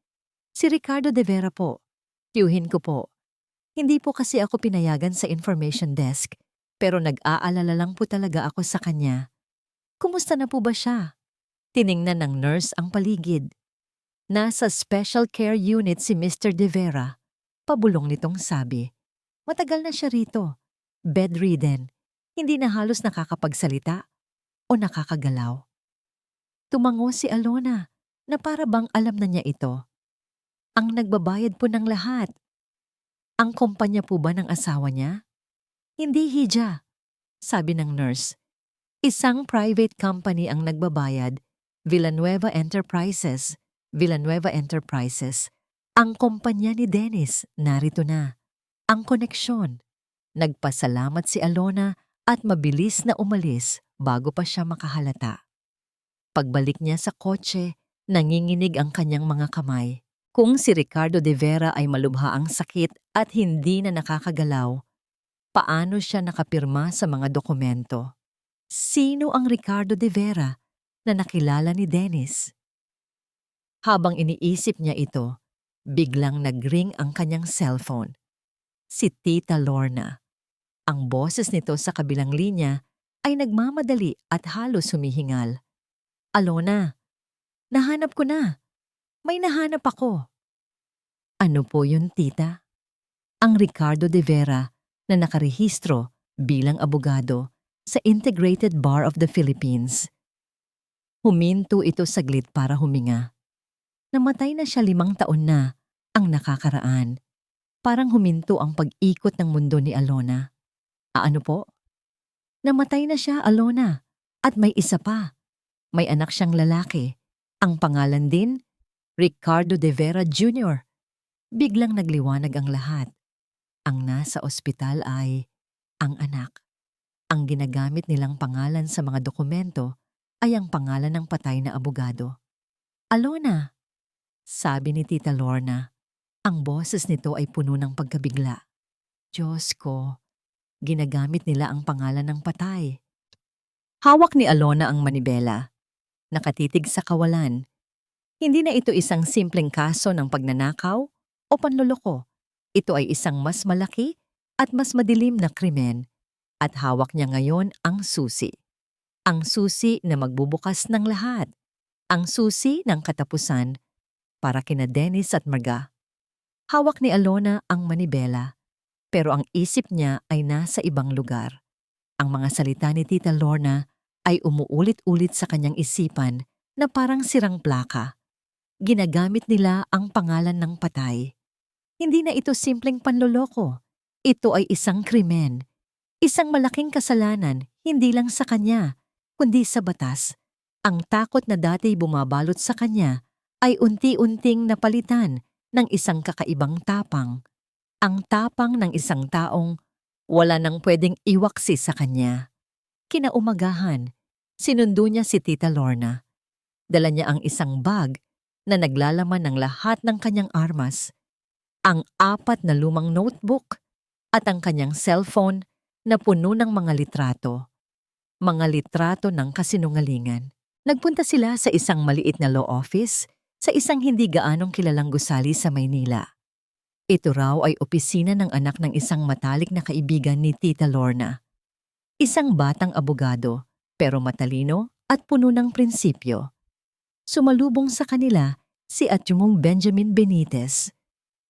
Si Ricardo de Vera po. Tiyuhin ko po. Hindi po kasi ako pinayagan sa information desk, pero nag-aalala lang po talaga ako sa kanya. Kumusta na po ba siya? Tiningnan ng nurse ang paligid. Nasa special care unit si Mr. De Vera. Pabulong nitong sabi. Matagal na siya rito. Bedridden. Hindi na halos nakakapagsalita o nakakagalaw. Tumango si Alona na para bang alam na niya ito. Ang nagbabayad po ng lahat. Ang kumpanya po ba ng asawa niya? Hindi hija, sabi ng nurse. Isang private company ang nagbabayad, Villanueva Enterprises. Villanueva Enterprises. Ang kumpanya ni Dennis, narito na. Ang koneksyon. Nagpasalamat si Alona at mabilis na umalis bago pa siya makahalata. Pagbalik niya sa kotse, nanginginig ang kanyang mga kamay. Kung si Ricardo de Vera ay malubha ang sakit at hindi na nakakagalaw, paano siya nakapirma sa mga dokumento? Sino ang Ricardo de Vera na nakilala ni Dennis? Habang iniisip niya ito, biglang nag-ring ang kanyang cellphone. Si Tita Lorna. Ang boses nito sa kabilang linya ay nagmamadali at halos humihingal. Alona, nahanap ko na. May nahanap ako. Ano po yun, tita? Ang Ricardo de Vera na nakarehistro bilang abogado sa Integrated Bar of the Philippines. Huminto ito saglit para huminga. Namatay na siya 5 taon na ang nakakaraan. Parang huminto ang pag-ikot ng mundo ni Alona. Ano po? Namatay na siya, Alona. At may isa pa. May anak siyang lalaki. Ang pangalan din, Ricardo de Vera Jr. Biglang nagliwanag ang lahat. Ang nasa ospital ay ang anak. Ang ginagamit nilang pangalan sa mga dokumento ay ang pangalan ng patay na abogado. Alona, sabi ni Tita Lorna. Ang boses nito ay puno ng pagkabigla. Diyos ko, ginagamit nila ang pangalan ng patay. Hawak ni Alona ang manibela. Nakatitig sa kawalan. Hindi na ito isang simpleng kaso ng pagnanakaw o panloloko. Ito ay isang mas malaki at mas madilim na krimen at hawak niya ngayon ang susi. Ang susi na magbubukas ng lahat. Ang susi ng katapusan para kina Dennis at Marga. Hawak ni Alona ang manibela, pero ang isip niya ay nasa ibang lugar. Ang mga salita ni Tita Lorna ay umuulit-ulit sa kanyang isipan na parang sirang plaka. Ginagamit nila ang pangalan ng patay. Hindi na ito simpleng panloloko. Ito ay isang krimen. Isang malaking kasalanan, hindi lang sa kanya, kundi sa batas. Ang takot na dati bumabalot sa kanya ay unti-unting napalitan ng isang kakaibang tapang. Ang tapang ng isang taong wala nang pwedeng iwaksi sa kanya. Kinaumagahan, sinundo niya si Tita Lorna. Dala niya ang isang bag na naglalaman ng lahat ng kanyang armas, ang 4 na lumang notebook at ang kanyang cellphone na puno ng mga litrato. Mga litrato ng kasinungalingan. Nagpunta sila sa isang maliit na law office sa isang hindi gaanong kilalang gusali sa Maynila. Ito raw ay opisina ng anak ng isang matalik na kaibigan ni Tita Lorna. Isang batang abogado, pero matalino at puno ng prinsipyo. Sumalubong sa kanila si Atyungong Benjamin Benitez.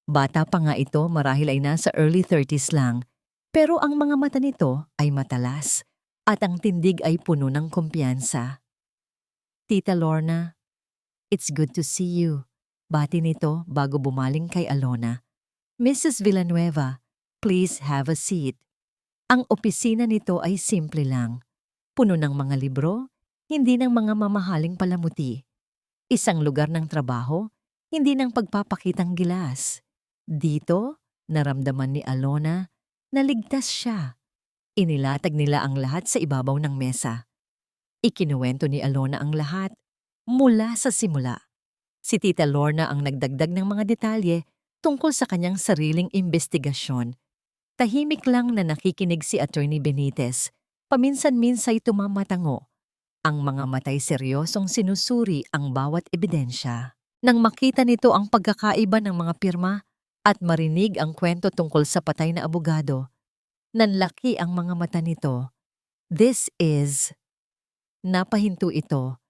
Bata pa nga ito, marahil ay nasa early 30s lang, pero ang mga mata nito ay matalas at ang tindig ay puno ng kumpiyansa. Tita Lorna, it's good to see you. Bati nito bago bumaling kay Alona. Mrs. Villanueva, please have a seat. Ang opisina nito ay simple lang. Puno ng mga libro, hindi ng mga mamahaling palamuti. Isang lugar ng trabaho, hindi ng pagpapakitang gilas. Dito, naramdaman ni Alona na ligtas siya. Inilatag nila ang lahat sa ibabaw ng mesa. Ikinuwento ni Alona ang lahat, mula sa simula. Si Tita Lorna ang nagdagdag ng mga detalye tungkol sa kanyang sariling investigasyon. Tahimik lang na nakikinig si Attorney Benitez. Paminsan-minsay tumamatango. Ang mga matay seryosong sinusuri ang bawat ebidensya. Nang makita nito ang pagkakaiba ng mga pirma at marinig ang kwento tungkol sa patay na abogado, nanlaki ang mga mata nito. This is... Napahinto ito.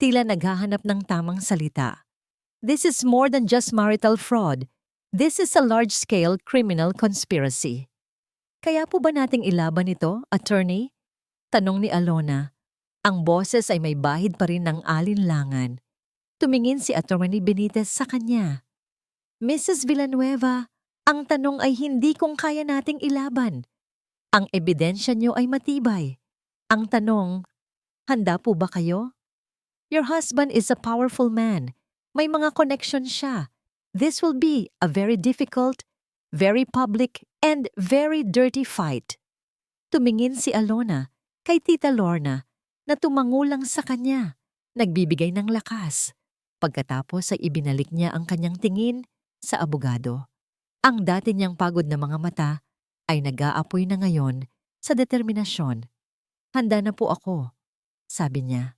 Tila naghahanap ng tamang salita. This is more than just marital fraud. This is a large-scale criminal conspiracy. Kaya po ba nating ilaban ito, attorney? Tanong ni Alona. Ang boses ay may bahid pa rin ng alinlangan. Tumingin si Attorney Benitez sa kanya. Mrs. Villanueva, ang tanong ay hindi kung kaya nating ilaban. Ang ebidensya niyo ay matibay. Ang tanong, handa po ba kayo? Your husband is a powerful man. May mga connection siya. This will be a very difficult, very public, and very dirty fight. Tumingin si Alona kay Tita Lorna na tumangulang sa kanya, nagbibigay ng lakas. Pagkatapos ay ibinalik niya ang kanyang tingin sa abogado. Ang dati niyang pagod na mga mata ay nag-aapoy na ngayon sa determinasyon. Handa na po ako, sabi niya.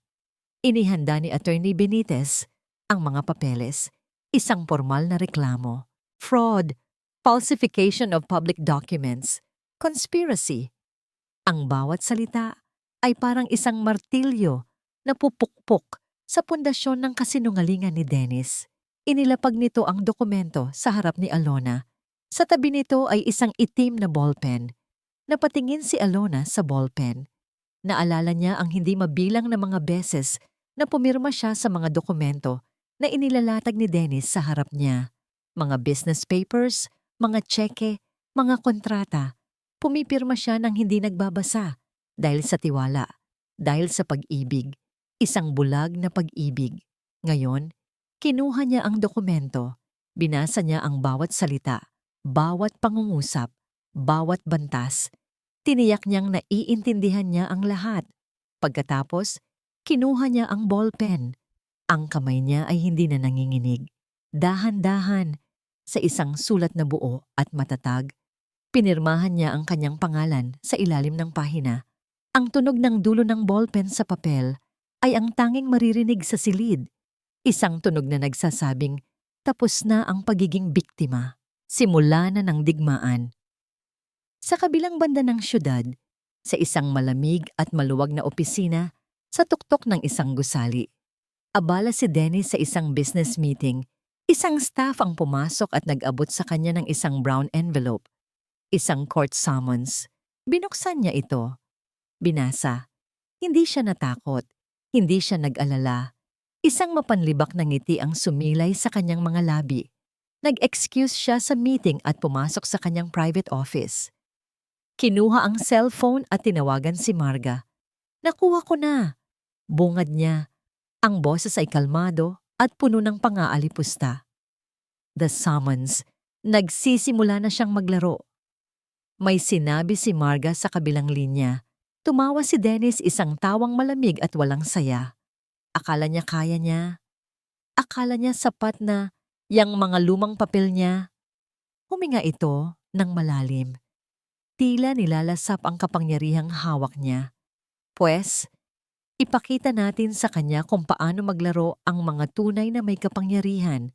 Inihanda ni Attorney Benitez ang mga papeles, isang formal na reklamo, fraud, falsification of public documents, conspiracy. Ang bawat salita ay parang isang martilyo na pupukpok sa pundasyon ng kasinungalingan ni Dennis. Inilapag nito ang dokumento sa harap ni Alona. Sa tabi nito ay isang itim na ballpen. Napatingin si Alona sa ballpen. Naalala niya ang hindi mabilang na mga beses na pumirma siya sa mga dokumento na inilalatag ni Dennis sa harap niya. Mga business papers, mga tseke, mga kontrata. Pumipirma siya ng hindi nagbabasa dahil sa tiwala, dahil sa pag-ibig, isang bulag na pag-ibig. Ngayon, kinuha niya ang dokumento, binasa niya ang bawat salita, bawat pangungusap, bawat bantas. Tiniyak niyang naiintindihan niya ang lahat. Pagkatapos, kinuha niya ang ballpen. Ang kamay niya ay hindi na nanginginig. Dahan-dahan, sa isang sulat na buo at matatag, pinirmahan niya ang kanyang pangalan sa ilalim ng pahina. Ang tunog ng dulo ng ballpen sa papel ay ang tanging maririnig sa silid. Isang tunog na nagsasabing, tapos na ang pagiging biktima. Simula na ng digmaan. Sa kabilang banda ng syudad, sa isang malamig at maluwag na opisina, sa tuktok ng isang gusali. Abala si Dennis sa isang business meeting. Isang staff ang pumasok at nag-abot sa kanya ng isang brown envelope. Isang court summons. Binuksan niya ito. Binasa. Hindi siya natakot. Hindi siya nag-alala. Isang mapanlibak na ngiti ang sumilay sa kanyang mga labi. Nag-excuse siya sa meeting at pumasok sa kanyang private office. Kinuha ang cellphone at tinawagan si Marga. Nakuha ko na. Bungad niya. Ang boses ay kalmado at puno ng pang-aalipusta. The summons. Nagsisimula na siyang maglaro. May sinabi si Marga sa kabilang linya. Tumawa si Dennis, isang tawang malamig at walang saya. Akala niya kaya niya. Akala niya sapat na yang mga lumang papel niya. Huminga ito ng malalim. Tila nilalasap ang kapangyarihang hawak niya. Pwes, ipakita natin sa kanya kung paano maglaro ang mga tunay na may kapangyarihan.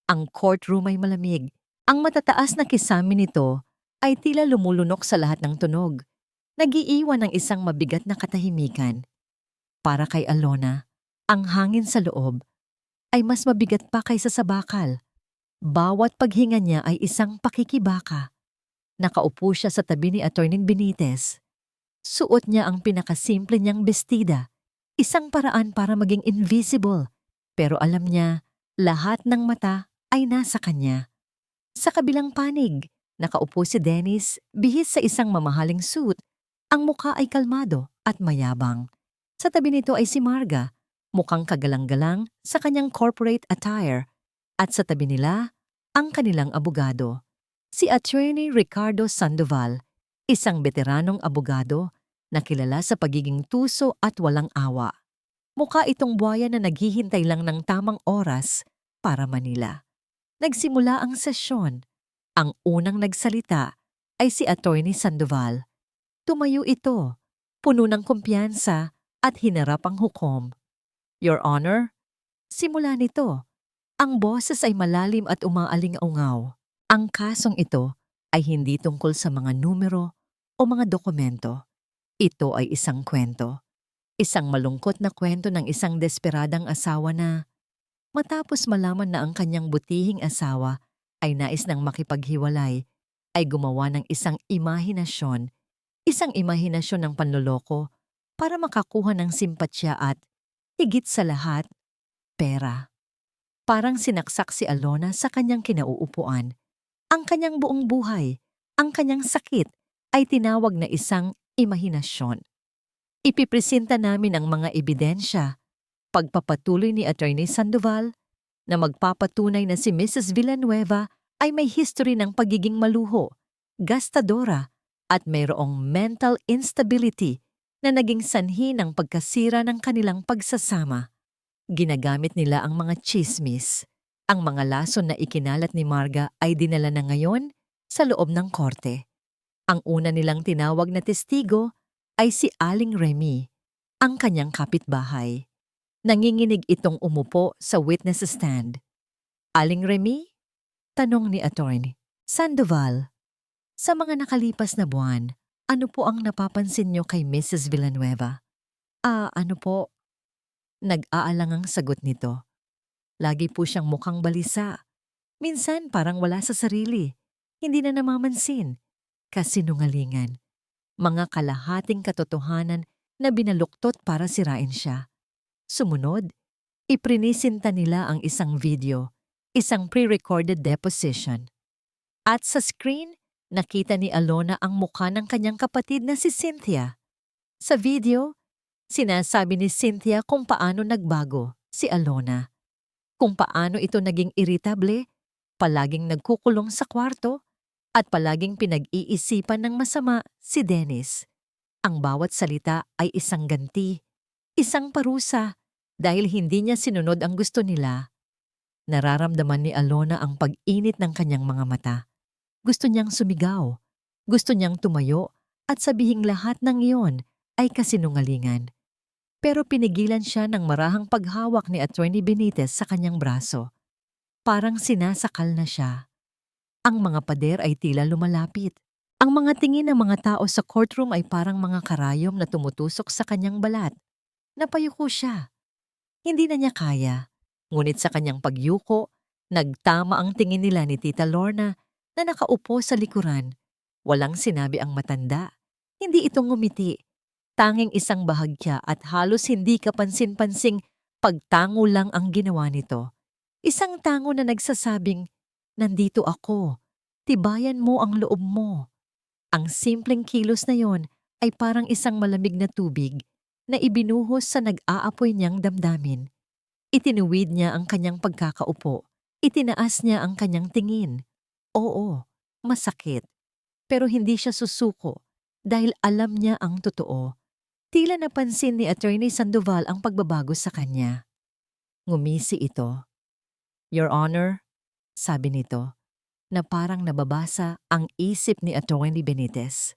Ang courtroom ay malamig. Ang matataas na kisame nito ay tila lumulunok sa lahat ng tunog, nag-iiwan ng isang mabigat na katahimikan. Para kay Alona, ang hangin sa loob ay mas mabigat pa kaysa sa bakal. Bawat paghinga niya ay isang pakikibaka. Nakaupo siya sa tabi ni Atty. Benitez. Suot niya ang pinakasimple niyang bestida, isang paraan para maging invisible. Pero alam niya, lahat ng mata ay nasa kanya. Sa kabilang panig, nakaupo si Dennis, bihis sa isang mamahaling suit. Ang muka ay kalmado at mayabang. Sa tabi nito ay si Marga, mukhang kagalang-galang sa kanyang corporate attire. At sa tabi nila, ang kanilang abogado, si Attorney Ricardo Sandoval, isang veteranong abogado na kilala sa pagiging tuso at walang awa. Mukha itong buhaya na naghihintay lang ng tamang oras para Manila. Nagsimula ang sesyon. Ang unang nagsalita ay si Attorney Sandoval. Tumayo ito, puno ng kumpiyansa at hinarap ang hukom. Your Honor, simula nito. Ang boses ay malalim at umaaling-ungaw. Ang kasong ito ay hindi tungkol sa mga numero o mga dokumento. Ito ay isang kwento. Isang malungkot na kwento ng isang desperadang asawa na matapos malaman na ang kanyang butihing asawa ay nais ng makipaghiwalay, ay gumawa ng isang imahinasyon ng panloloko para makakuha ng simpatsya at, higit sa lahat, pera. Parang sinaksak si Alona sa kanyang kinauupuan. Ang kanyang buong buhay, ang kanyang sakit ay tinawag na isang imahinasyon. Ipipresenta namin ang mga ebidensya, pagpapatuloy ni Attorney Sandoval na magpapatunay na si Mrs. Villanueva ay may history ng pagiging maluho, gastadora at mayroong mental instability na naging sanhi ng pagkasira ng kanilang pagsasama. Ginagamit nila ang mga tsismis. Ang mga lason na ikinalat ni Marga ay dinala na ngayon sa loob ng korte. Ang una nilang tinawag na testigo ay si Aling Remy, ang kanyang kapitbahay. Nanginginig itong umupo sa witness stand. Aling Remy? Tanong ni Attorney Sandoval. Sa mga nakalipas na buwan, ano po ang napapansin niyo kay Mrs. Villanueva? Ano po? Nag-aalangang sagot nito. Lagi po siyang mukhang balisa. Minsan parang wala sa sarili. Hindi na namamansin. Kasinungalingan. Mga kalahating katotohanan na binaluktot para sirain siya. Sumunod, iprinisinta nila ang isang video, isang pre-recorded deposition. At sa screen, nakita ni Alona ang mukha ng kanyang kapatid na si Cynthia. Sa video, sinasabi ni Cynthia kung paano nagbago si Alona. Kung paano ito naging irritable, palaging nagkukulong sa kwarto, at palaging pinag-iisipan ng masama si Dennis. Ang bawat salita ay isang ganti, isang parusa, dahil hindi niya sinunod ang gusto nila. Nararamdaman ni Alona ang pag-init ng kanyang mga mata. Gusto niyang sumigaw, gusto niyang tumayo at sabihing lahat ng iyon ay kasinungalingan. Pero pinigilan siya ng marahang paghawak ni Attorney Benitez sa kanyang braso. Parang sinasakal na siya. Ang mga pader ay tila lumalapit. Ang mga tingin ng mga tao sa courtroom ay parang mga karayom na tumutusok sa kanyang balat. Napayuko siya. Hindi na niya kaya. Ngunit sa kanyang pagyuko, nagtama ang tingin nila ni Tita Lorna na nakaupo sa likuran. Walang sinabi ang matanda. Hindi ito ngumiti. Tanging isang bahagya at halos hindi kapansin-pansing pagtango lang ang ginawa nito. Isang tango na nagsasabing, nandito ako, tibayan mo ang loob mo. Ang simpleng kilos na yon ay parang isang malamig na tubig na ibinuhos sa nag-aapoy niyang damdamin. Itinuwid niya ang kanyang pagkakaupo. Itinaas niya ang kanyang tingin. Oo, masakit. Pero hindi siya susuko dahil alam niya ang totoo. Tila napansin ni Attorney Sandoval ang pagbabago sa kanya. Ngumisi ito. Your Honor, sabi nito, na parang nababasa ang isip ni Attorney Benitez.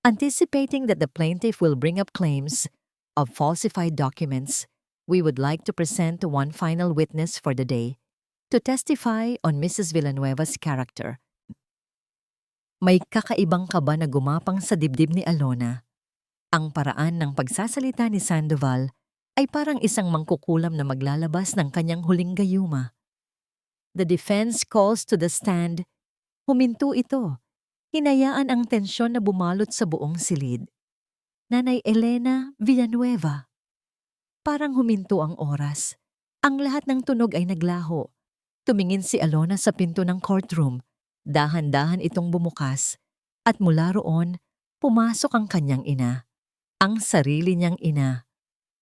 Anticipating that the plaintiff will bring up claims of falsified documents, we would like to present one final witness for the day, to testify on Mrs. Villanueva's character. May kakaibang kaba na gumapang sa dibdib ni Alona. Ang paraan ng pagsasalita ni Sandoval ay parang isang mangkukulam na maglalabas ng kanyang huling gayuma. The defense calls to the stand. Huminto ito. Hinayaan ang tensyon na bumalot sa buong silid. Nanay Elena Villanueva. Parang huminto ang oras. Ang lahat ng tunog ay naglaho. Tumingin si Alona sa pinto ng courtroom. Dahan-dahan itong bumukas. At mula roon, pumasok ang kanyang ina. Ang sarili niyang ina.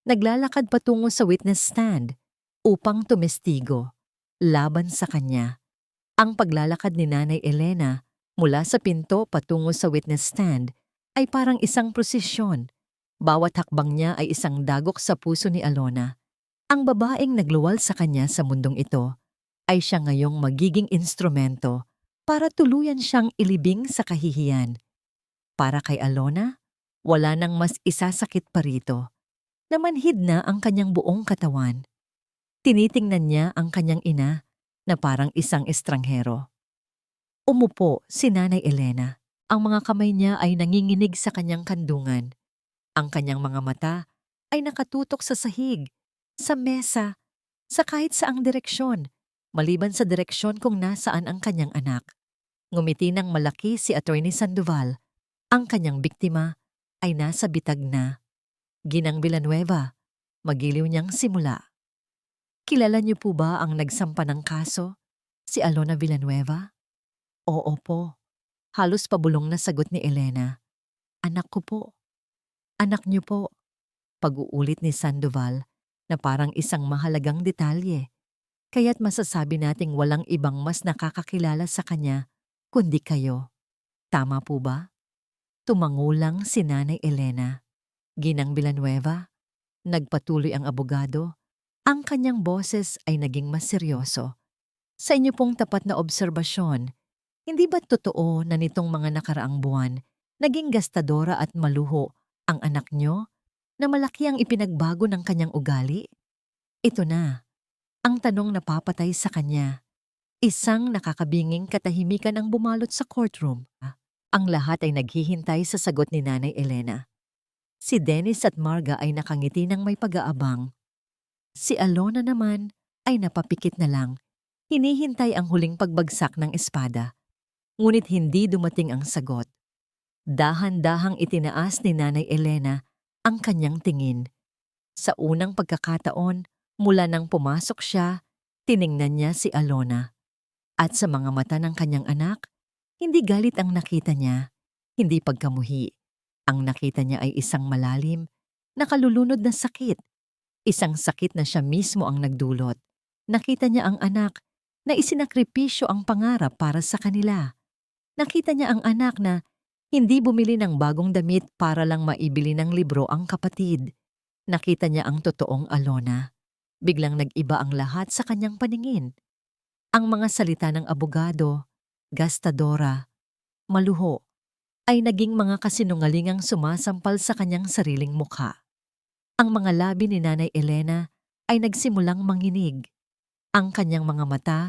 Naglalakad patungo sa witness stand upang tumestigo laban sa kanya. Ang paglalakad ni Nanay Elena mula sa pinto patungo sa witness stand ay parang isang prosesyon. Bawat hakbang niya ay isang dagok sa puso ni Alona. Ang babaeng nagluwal sa kanya sa mundong ito ay siya ngayong magiging instrumento para tuluyan siyang ilibing sa kahihiyan. Para kay Alona, wala nang mas isasakit pa rito. Namanhid na ang kanyang buong katawan. Tinitingnan niya ang kanyang ina na parang isang estranghero. Umupo si Nanay Elena. Ang mga kamay niya ay nanginginig sa kanyang kandungan. Ang kanyang mga mata ay nakatutok sa sahig, sa mesa, sa kahit saang direksyon, maliban sa direksyon kung nasaan ang kanyang anak. Ngumiti ng malaki si Attorney Sandoval. Ang kanyang biktima ay nasa bitag na. Ginang Villanueva, magiliw niyang simula. Kilala niyo po ba ang nagsampa ng kaso? Si Alona Villanueva? Oo po. Halos pabulong na sagot ni Elena. Anak ko po. Anak niyo po. Pag-uulit ni Sandoval na parang isang mahalagang detalye. Kaya't masasabi nating walang ibang mas nakakakilala sa kanya kundi kayo. Tama po ba? Tumangulang si Nanay Elena. Ginang Villanueva, nagpatuloy ang abogado. Ang kanyang boses ay naging mas seryoso. Sa inyo pong tapat na obserbasyon, hindi ba't totoo na nitong mga nakaraang buwan, naging gastadora at maluho ang anak nyo na malaki ang ipinagbago ng kanyang ugali? Ito na, ang tanong na papatay sa kanya. Isang nakakabinging katahimikan ang bumalot sa courtroom. Ang lahat ay naghihintay sa sagot ni Nanay Elena. Si Dennis at Marga ay nakangiti ng may pag-aabang. Si Alona naman ay napapikit na lang. Hinihintay ang huling pagbagsak ng espada. Ngunit hindi dumating ang sagot. Dahan-dahang itinaas ni Nanay Elena ang kanyang tingin. Sa unang pagkakataon, mula nang pumasok siya, tiningnan niya si Alona. At sa mga mata ng kanyang anak, hindi galit ang nakita niya, hindi pagkamuhi. Ang nakita niya ay isang malalim, nakalulunod na sakit. Isang sakit na siya mismo ang nagdulot. Nakita niya ang anak na isinakripisyo ang pangarap para sa kanila. Nakita niya ang anak na hindi bumili ng bagong damit para lang maibili ng libro ang kapatid. Nakita niya ang totoong Alona. Biglang nag-iba ang lahat sa kanyang paningin. Ang mga salita ng abogado, gastadora, maluho, ay naging mga kasinungalingang sumasampal sa kanyang sariling mukha. Ang mga labi ni Nanay Elena ay nagsimulang manginig. Ang kanyang mga mata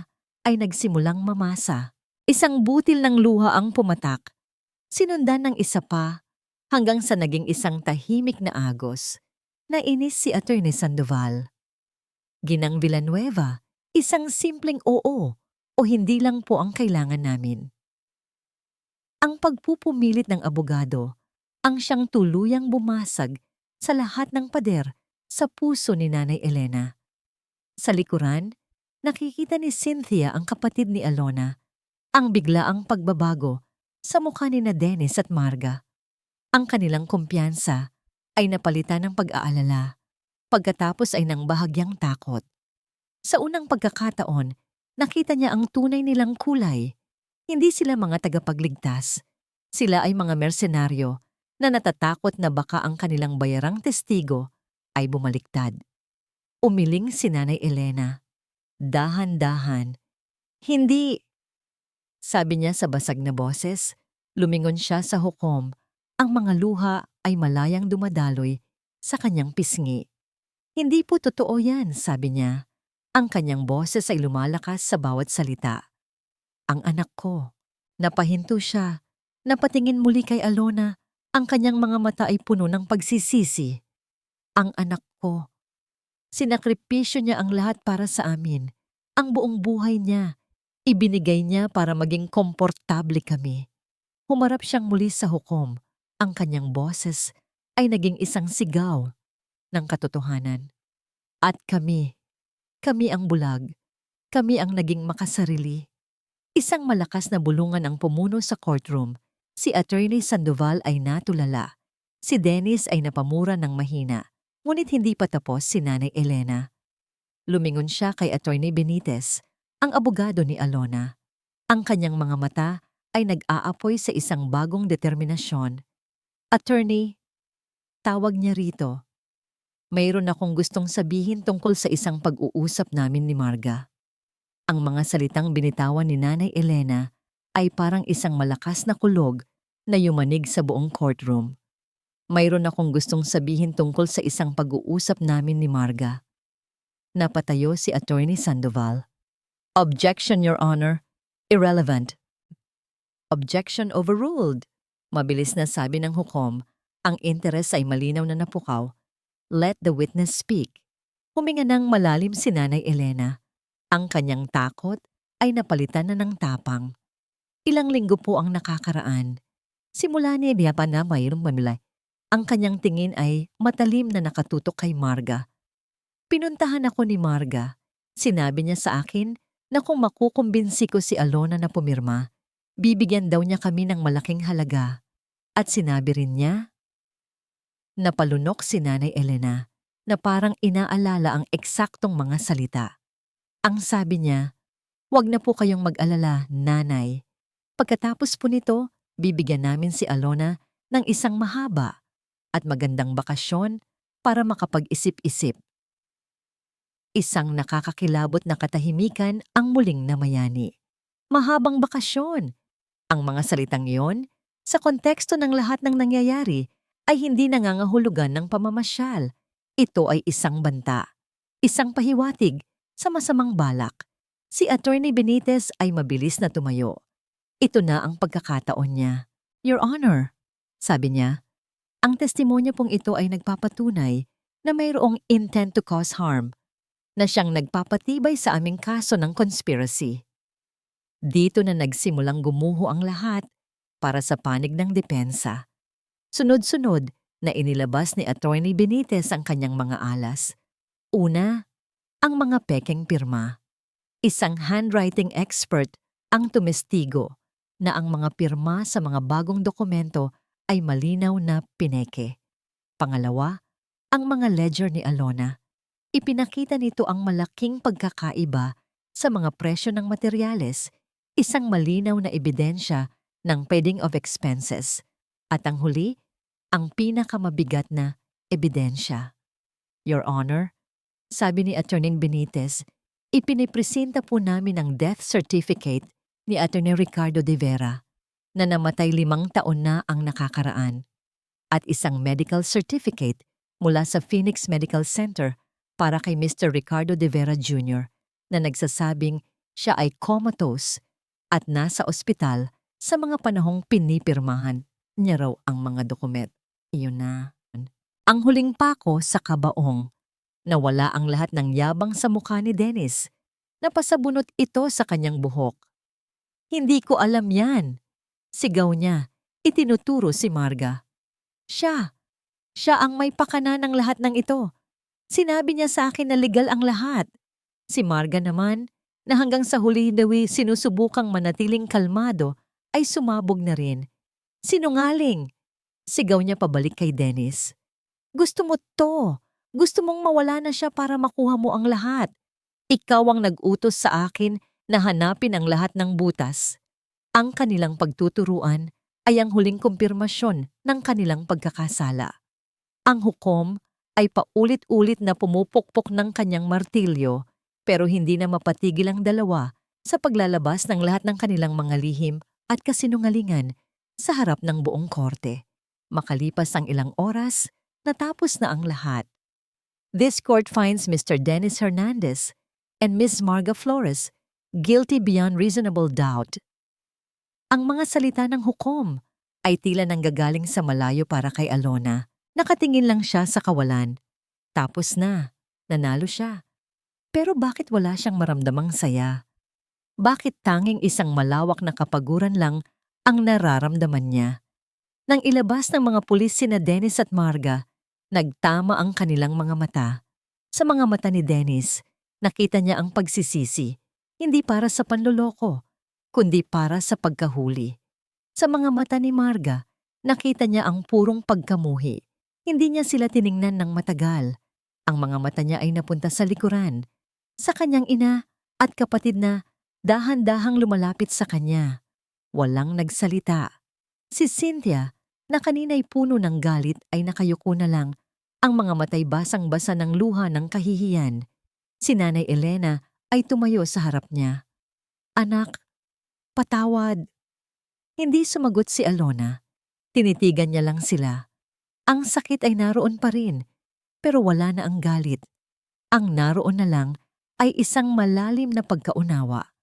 ay nagsimulang mamasa. Isang butil ng luha ang pumatak. Sinundan ng isa pa hanggang sa naging isang tahimik na agos. Nainis si Attorney Sandoval. Ginang Villanueva, isang simpleng oo o hindi lang po ang kailangan namin. Ang pagpupumilit ng abogado ang siyang tuluyang bumasag sa lahat ng pader sa puso ni Nanay Elena. Sa likuran, nakikita ni Cynthia ang kapatid ni Alona, ang biglaang pagbabago sa mukha ni na Dennis at Marga. Ang kanilang kumpiyansa ay napalitan ng pag-aalala, pagkatapos ay ng bahagyang takot. Sa unang pagkakataon, nakita niya ang tunay nilang kulay. Hindi sila mga tagapagligtas. Sila ay mga mersenaryo na natatakot na baka ang kanilang bayarang testigo ay bumaliktad. Umiling si Nanay Elena. Dahan-dahan. Hindi, sabi niya sa basag na boses. Lumingon siya sa hukom. Ang mga luha ay malayang dumadaloy sa kanyang pisngi. Hindi po totoo yan, sabi niya. Ang kanyang boses ay lumalakas sa bawat salita. Ang anak ko. Napahinto siya. Napatingin muli kay Alona. Ang kanyang mga mata ay puno ng pagsisisi. Ang anak ko. Sinakripisyo niya ang lahat para sa amin. Ang buong buhay niya. Ibinigay niya para maging komportable kami. Humarap siyang muli sa hukom. Ang kanyang boses ay naging isang sigaw ng katotohanan. At kami ang bulag. Kami ang naging makasarili. Isang malakas na bulungan ang pumuno sa courtroom. Si Attorney Sandoval ay natulala. Si Dennis ay napamura ng mahina. Ngunit hindi pa tapos si Nanay Elena. Lumingon siya kay Attorney Benitez, ang abogado ni Alona. Ang kanyang mga mata ay nag-aapoy sa isang bagong determinasyon. Attorney, tawag niya rito. Mayroon akong gustong sabihin tungkol sa isang pag-uusap namin ni Marga. Ang mga salitang binitawan ni Nanay Elena ay parang isang malakas na kulog na yumanig sa buong courtroom. Mayroon akong gustong sabihin tungkol sa isang pag-uusap namin ni Marga. Napatayo si Attorney Sandoval. Objection, Your Honor. Irrelevant. Objection overruled. Mabilis na sabi ng hukom, ang interes ay malinaw na napukaw. Let the witness speak. Huminga ng malalim si Nanay Elena. Ang kanyang takot ay napalitan na ng tapang. Ilang linggo po ang nakakaraan. Simula ni Diapa na mayroong mamilay. Ang kanyang tingin ay matalim na nakatutok kay Marga. Pinuntahan ako ni Marga. Sinabi niya sa akin na kung makukumbinsi ko si Alona na pumirma, bibigyan daw niya kami ng malaking halaga. At sinabi rin niya, napalunok si Nanay Elena na parang inaalala ang eksaktong mga salita. Ang sabi niya, "Huwag na po kayong mag-alala, Nanay. Pagkatapos po nito, bibigyan namin si Alona ng isang mahaba at magandang bakasyon para makapag-isip-isip." Isang nakakakilabot na katahimikan ang muling namayani. Mahabang bakasyon. Ang mga salitang iyon, sa konteksto ng lahat ng nangyayari, ay hindi nangangahulugan ng pamamasyal. Ito ay isang banta, isang pahiwatig sa masamang balak. Si Attorney Benitez ay mabilis na tumayo. Ito na ang pagkakataon niya. Your Honor, sabi niya, ang testimonya pong ito ay nagpapatunay na mayroong intent to cause harm, na siyang nagpapatibay sa aming kaso ng conspiracy. Dito na nagsimulang gumuho ang lahat para sa panig ng depensa. Sunod-sunod na inilabas ni Attorney Benitez ang kanyang mga alas. Una, ang mga pekeng pirma. Isang handwriting expert ang tumestigo na ang mga pirma sa mga bagong dokumento ay malinaw na pineke. Pangalawa, ang mga ledger ni Alona. Ipinakita nito ang malaking pagkakaiba sa mga presyo ng materyales, isang malinaw na ebidensya ng padding of expenses. At ang huli, ang pinakamabigat na ebidensya. Your Honor, sabi ni Attorney Benitez, ipinipresenta po namin ang death certificate ni Attorney Ricardo de Vera na namatay 5 taon na ang nakakaraan at isang medical certificate mula sa Phoenix Medical Center para kay Mr. Ricardo de Vera Jr. na nagsasabing siya ay comatose at nasa ospital sa mga panahong pinipirmahan niya raw ang mga dokumento. Iyon na. Ang huling pako sa kabaong. Nawala ang lahat ng yabang sa mukha ni Dennis. Napasabunot ito sa kanyang buhok. Hindi ko alam yan. Sigaw niya. Itinuturo si Marga. Siya ang may pakana ng lahat ng ito. Sinabi niya sa akin na legal ang lahat. Si Marga naman, na hanggang sa huli daw sinusubukang manatiling kalmado, ay sumabog na rin. Sinungaling! Sigaw niya pabalik kay Dennis. Gusto mo to. Gusto mong mawala na siya para makuha mo ang lahat. Ikaw ang nag-utos sa akin na hanapin ang lahat ng butas. Ang kanilang pagtuturuan ay ang huling kumpirmasyon ng kanilang pagkakasala. Ang hukom ay paulit-ulit na pumupukpok ng kanyang martilyo pero hindi na mapatigil ang dalawa sa paglalabas ng lahat ng kanilang mga lihim at kasinungalingan sa harap ng buong korte. Makalipas ang ilang oras, natapos na ang lahat. This court finds Mr. Dennis Hernandez and Miss Marga Flores, guilty beyond reasonable doubt. Ang mga salita ng hukom ay tila nanggagaling sa malayo para kay Alona. Nakatingin lang siya sa kawalan. Tapos na, nanalo siya. Pero bakit wala siyang maramdamang saya? Bakit tanging isang malawak na kapaguran lang ang nararamdaman niya? Nang ilabas ng mga pulis sina Dennis at Marga, nagtama ang kanilang mga mata. Sa mga mata ni Dennis, nakita niya ang pagsisisi, hindi para sa panloloko, kundi para sa pagkahuli. Sa mga mata ni Marga, nakita niya ang purong pagkamuhi. Hindi niya sila tiningnan ng matagal. Ang mga mata niya ay napunta sa likuran, sa kanyang ina at kapatid na dahan-dahang lumalapit sa kanya. Walang nagsalita. Si Cynthia, na kanina'y puno ng galit, ay nakayuko na lang, ang mga matay basang-basa ng luha ng kahihiyan. Si Nanay Elena ay tumayo sa harap niya. "Anak, patawad." Hindi sumagot si Alona. Tinitigan niya lang sila. Ang sakit ay naroon pa rin, pero wala na ang galit. Ang naroon na lang ay isang malalim na pagkaunawa.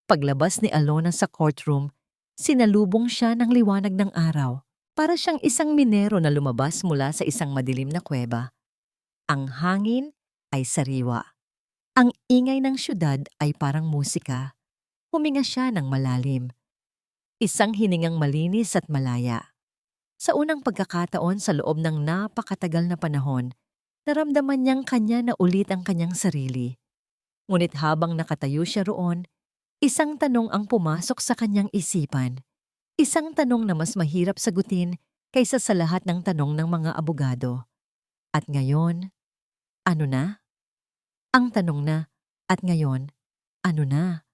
Paglabas ni Alona sa courtroom, sinalubong siya ng liwanag ng araw. Para siyang isang minero na lumabas mula sa isang madilim na kuweba. Ang hangin ay sariwa. Ang ingay ng syudad ay parang musika. Huminga siya ng malalim. Isang hiningang malinis at malaya. Sa unang pagkakataon sa loob ng napakatagal na panahon, naramdaman niyang kanya na ulit ang kanyang sarili. Ngunit habang nakatayo siya roon, isang tanong ang pumasok sa kanyang isipan. Isang tanong na mas mahirap sagutin kaysa sa lahat ng tanong ng mga abogado. At ngayon, ano na? Ang tanong na, at ngayon, ano na?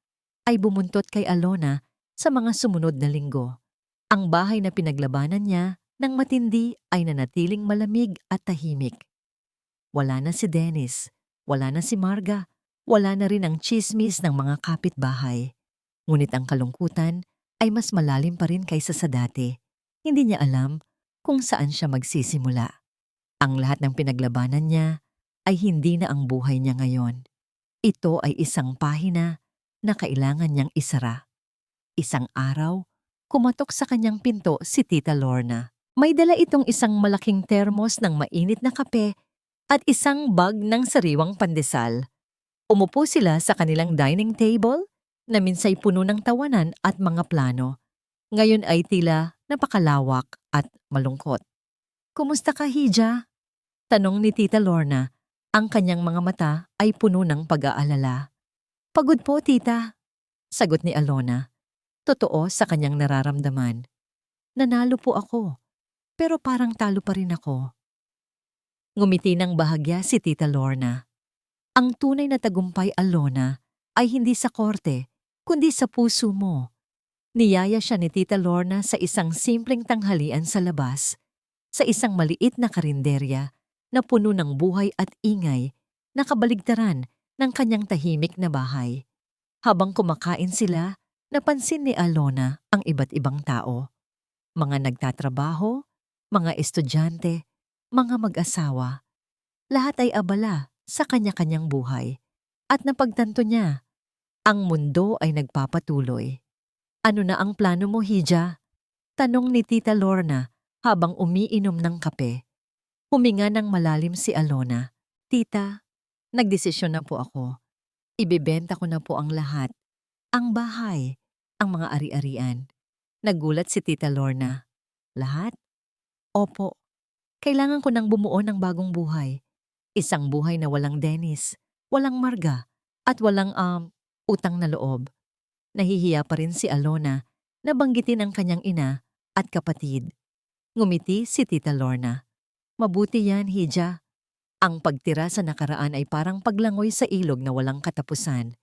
Ay bumuntot kay Alona sa mga sumunod na linggo. Ang bahay na pinaglabanan niya ng matindi ay nanatiling malamig at tahimik. Wala na si Dennis, wala na si Marga, wala na rin ang tsismis ng mga kapitbahay. Ngunit ang kalungkutan ay mas malalim pa rin kaysa sa dati. Hindi niya alam kung saan siya magsisimula. Ang lahat ng pinaglabanan niya ay hindi na ang buhay niya ngayon. Ito ay isang pahina na kailangan niyang isara. Isang araw, kumatok sa kanyang pinto si Tita Lorna. May dala itong isang malaking termos ng mainit na kape at isang bag ng sariwang pandesal. Umupo sila sa kanilang dining table na minsay puno ng tawanan at mga plano. Ngayon ay tila napakalawak at malungkot. "Kumusta ka, Hija?" Tanong ni Tita Lorna. Ang kanyang mga mata ay puno ng pag-aalala. "Pagod po, tita," sagot ni Alona. Totoo sa kanyang nararamdaman. "Nanalo po ako, pero parang talo pa rin ako." Ngumiti ng bahagya si Tita Lorna. Ang tunay na tagumpay, Alona, ay hindi sa korte, kundi sa puso mo. Niyaya siya ni Tita Lorna sa isang simpleng tanghalian sa labas, sa isang maliit na karinderya na puno ng buhay at ingay na kabaligtaran ng kanyang tahimik na bahay. Habang kumakain sila, napansin ni Alona ang iba't ibang tao. Mga nagtatrabaho, mga estudyante, mga mag-asawa. Lahat ay abala sa kanya-kanyang buhay. At napagtanto niya, ang mundo ay nagpapatuloy. "Ano na ang plano mo, Hija?" Tanong ni Tita Lorna habang umiinom ng kape. Huminga ng malalim si Alona. "Tita, nagdesisyon na po ako. Ibebenta ko na po ang lahat. Ang bahay, ang mga ari-arian." Nagulat si Tita Lorna. "Lahat?" "Opo. Kailangan ko nang bumuo ng bagong buhay. Isang buhay na walang Dennis, walang Marga, at walang utang na loob." Nahihiya pa rin si Alona na banggitin ang kanyang ina at kapatid. Ngumiti si Tita Lorna. "Mabuti yan, Hija. Ang pagtira sa nakaraan ay parang paglangoy sa ilog na walang katapusan.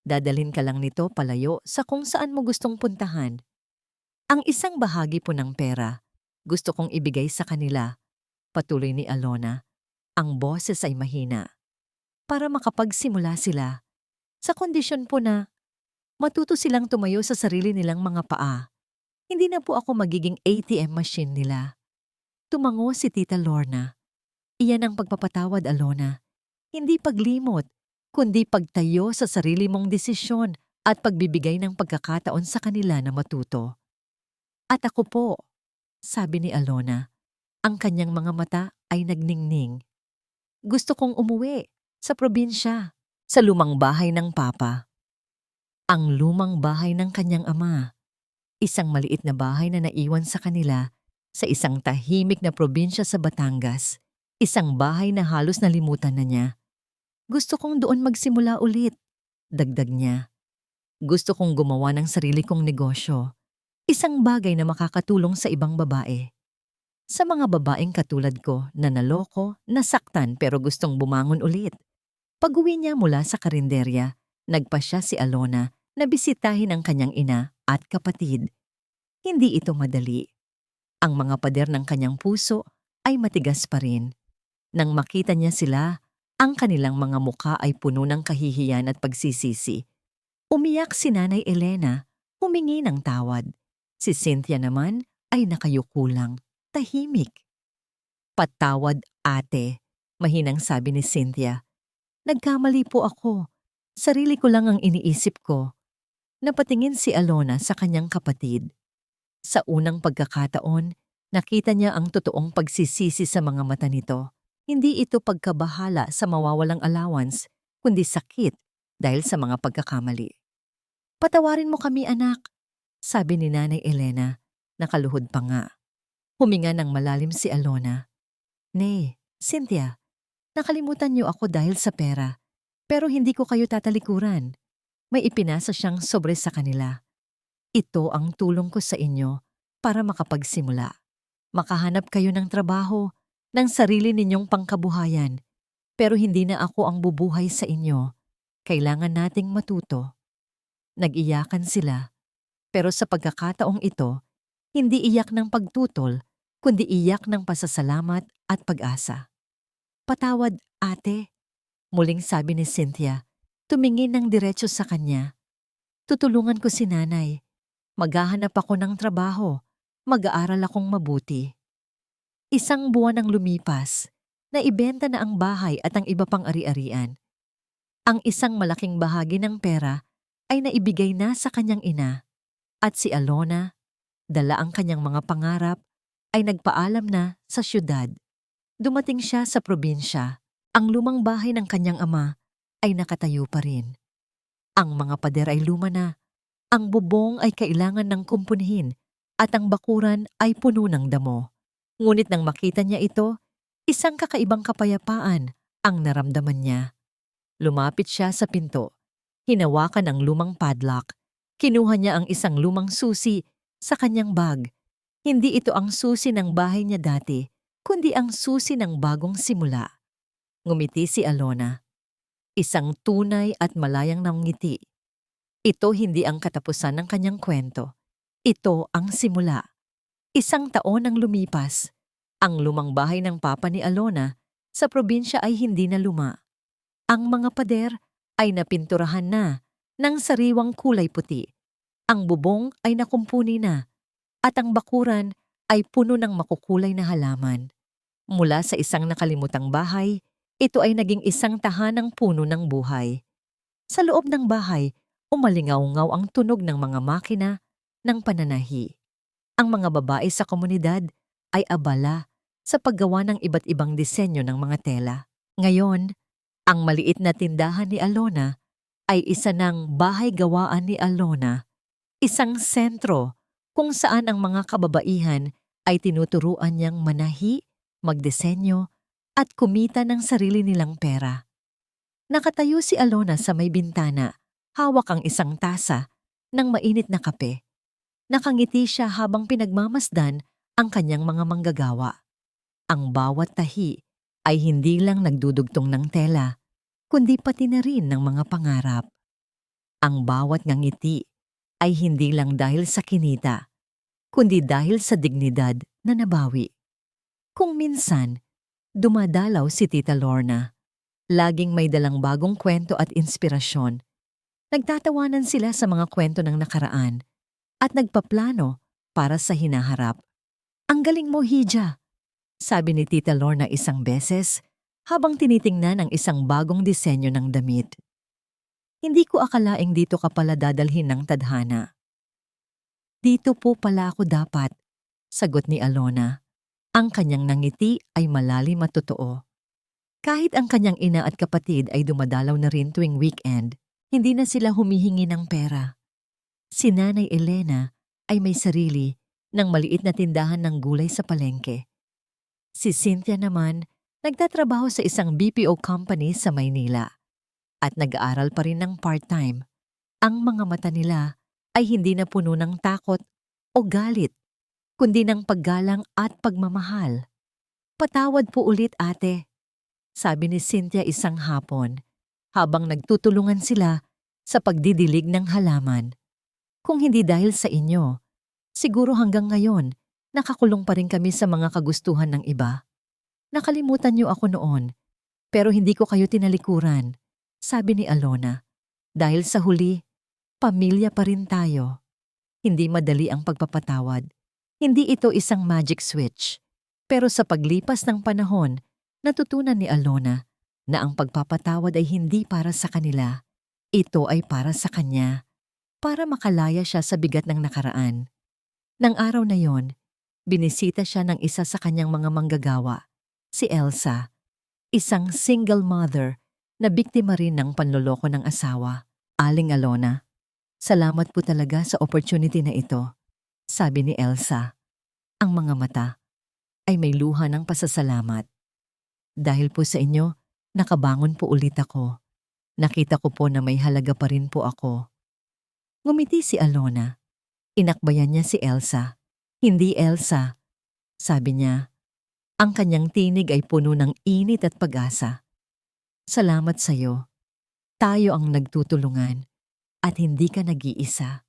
Dadalhin ka lang nito palayo sa kung saan mo gustong puntahan. Ang isang bahagi po ng pera, gusto kong ibigay sa kanila." Patuloy ni Alona. Ang boses ay mahina. "Para makapagsimula sila. Sa kondisyon po na matuto silang tumayo sa sarili nilang mga paa. Hindi na po ako magiging ATM machine nila." Tumango si Tita Lorna. "Iyan ang pagpapatawad, Alona. Hindi paglimot, kundi pagtayo sa sarili mong desisyon at pagbibigay ng pagkakataon sa kanila na matuto. At ako po, sabi ni Alona, ang kanyang mga mata ay nagningning. Gusto kong umuwi sa probinsya, sa lumang bahay ng papa. Ang lumang bahay ng kanyang ama, isang maliit na bahay na naiwan sa kanila sa isang tahimik na probinsya sa Batangas, isang bahay na halos nalimutan na niya. Gusto kong doon magsimula ulit, dagdag niya. Gusto kong gumawa ng sarili kong negosyo, isang bagay na makakatulong sa ibang babae. Sa mga babaeng katulad ko na naloko, nasaktan pero gustong bumangon ulit. Pag-uwi niya mula sa karinderya, nagpasya si Alona na bisitahin ang kanyang ina at kapatid. Hindi ito madali. Ang mga pader ng kanyang puso ay matigas pa rin. Nang makita niya sila, ang kanilang mga muka ay puno ng kahihiyan at pagsisisi. Umiyak si Nanay Elena, humingi ng tawad. Si Cynthia naman ay nakayuko lang, tahimik. Patawad, ate, mahinang sabi ni Cynthia. Nagkamali po ako. Sarili ko lang ang iniisip ko. Napatingin si Alona sa kanyang kapatid. Sa unang pagkakataon, nakita niya ang totoong pagsisisi sa mga mata nito. Hindi ito pagkabahala sa mawawalang allowance, kundi sakit dahil sa mga pagkakamali. Patawarin mo kami, anak, sabi ni Nanay Elena, nakaluhod pa nga. Huminga ng malalim si Alona. Nay, Cynthia, nakalimutan niyo ako dahil sa pera, pero hindi ko kayo tatalikuran. May ipinasa siyang sobre sa kanila. Ito ang tulong ko sa inyo para makapagsimula. Makahanap kayo ng trabaho, ng sarili ninyong pangkabuhayan. Pero hindi na ako ang bubuhay sa inyo. Kailangan nating matuto. Nag-iyakan sila. Pero sa pagkakataong ito, hindi iyak ng pagtutol, kundi iyak ng pasasalamat at pag-asa. Patawad, ate, muling sabi ni Cynthia, tumingin ng diretso sa kanya. Tutulungan ko si nanay. Maghahanap ako ng trabaho. Mag-aaral akong mabuti. Isang buwan ang lumipas, naibenta na ang bahay at ang iba pang ari-arian. Ang isang malaking bahagi ng pera ay naibigay na sa kanyang ina. At si Alona, dala ang kanyang mga pangarap, ay nagpaalam na sa syudad. Dumating siya sa probinsya. Ang lumang bahay ng kanyang ama ay nakatayo pa rin. Ang mga pader ay luma na. Ang bubong ay kailangan ng kumpunihin at ang bakuran ay puno ng damo. Ngunit nang makita niya ito, isang kakaibang kapayapaan ang naramdaman niya. Lumapit siya sa pinto. Hinawakan ang lumang padlock. Kinuha niya ang isang lumang susi sa kanyang bag. Hindi ito ang susi ng bahay niya dati, kundi ang susi ng bagong simula. Ngumiti si Alona. Isang tunay at malayang ngiti. Ito hindi ang katapusan ng kanyang kwento. Ito ang simula. Isang taon ang lumipas. Ang lumang bahay ng papa ni Alona sa probinsya ay hindi na luma. Ang mga pader ay napinturahan na ng sariwang kulay puti. Ang bubong ay nakumpuni na at ang bakuran ay puno ng makukulay na halaman. Mula sa isang nakalimutang bahay, ito ay naging isang tahanang puno ng buhay. Sa loob ng bahay, umalingaw-ngaw ang tunog ng mga makina ng pananahi. Ang mga babae sa komunidad ay abala sa paggawa ng iba't ibang disenyo ng mga tela. Ngayon, ang maliit na tindahan ni Alona ay isa ng bahay gawaan ni Alona, isang sentro kung saan ang mga kababaihan ay tinuturuan niyang manahi, magdisenyo at kumita ng sarili nilang pera. Nakatayo si Alona sa may bintana, hawak ang isang tasa ng mainit na kape. Nakangiti siya habang pinagmamasdan ang kanyang mga manggagawa. Ang bawat tahi ay hindi lang nagdudugtong ng tela, kundi pati na rin ng mga pangarap. Ang bawat ngangiti ay hindi lang dahil sa kinita, kundi dahil sa dignidad na nabawi. Kung minsan, dumadalaw si Tita Lorna. Laging may dalang bagong kwento at inspirasyon. Nagtatawanan sila sa mga kwento ng nakaraan at nagpaplano para sa hinaharap. Ang galing mo, Hija, sabi ni Tita Lorna isang beses habang tinitingnan ang isang bagong disenyo ng damit. Hindi ko akalaing dito ka pala dadalhin ng tadhana. Dito po pala ako dapat, sagot ni Alona. Ang kanyang nangiti ay malalim at totoo. Kahit ang kanyang ina at kapatid ay dumadalaw na rin tuwing weekend, hindi na sila humihingi ng pera. Si Nanay Elena ay may sarili ng maliit na tindahan ng gulay sa palengke. Si Cynthia naman nagtatrabaho sa isang BPO company sa Maynila at nag-aaral pa rin ng part-time. Ang mga mata nila ay hindi na puno ng takot o galit, kundi ng paggalang at pagmamahal. Patawad po ulit, ate, sabi ni Cynthia isang hapon habang nagtutulungan sila sa pagdidilig ng halaman. Kung hindi dahil sa inyo, siguro hanggang ngayon nakakulong pa rin kami sa mga kagustuhan ng iba. Nakalimutan niyo ako noon, pero hindi ko kayo tinalikuran, sabi ni Alona. Dahil sa huli, pamilya pa rin tayo. Hindi madali ang pagpapatawad. Hindi ito isang magic switch. Pero sa paglipas ng panahon, natutunan ni Alona na ang pagpapatawad ay hindi para sa kanila. Ito ay para sa kanya, para makalaya siya sa bigat ng nakaraan. Nang araw na yon, binisita siya ng isa sa kanyang mga manggagawa, si Elsa, isang single mother na biktima rin ng panloloko ng asawa. Aling Alona, salamat po talaga sa opportunity na ito, sabi ni Elsa. Ang mga mata ay may luha ng pasasalamat. Dahil po sa inyo, nakabangon po ulit ako. Nakita ko po na may halaga pa rin po ako. Ngumiti si Alona. Inakbayan niya si Elsa. Hindi Elsa, sabi niya. Ang kanyang tinig ay puno ng init at pag-asa. Salamat sa'yo. Tayo ang nagtutulungan at hindi ka nag-iisa.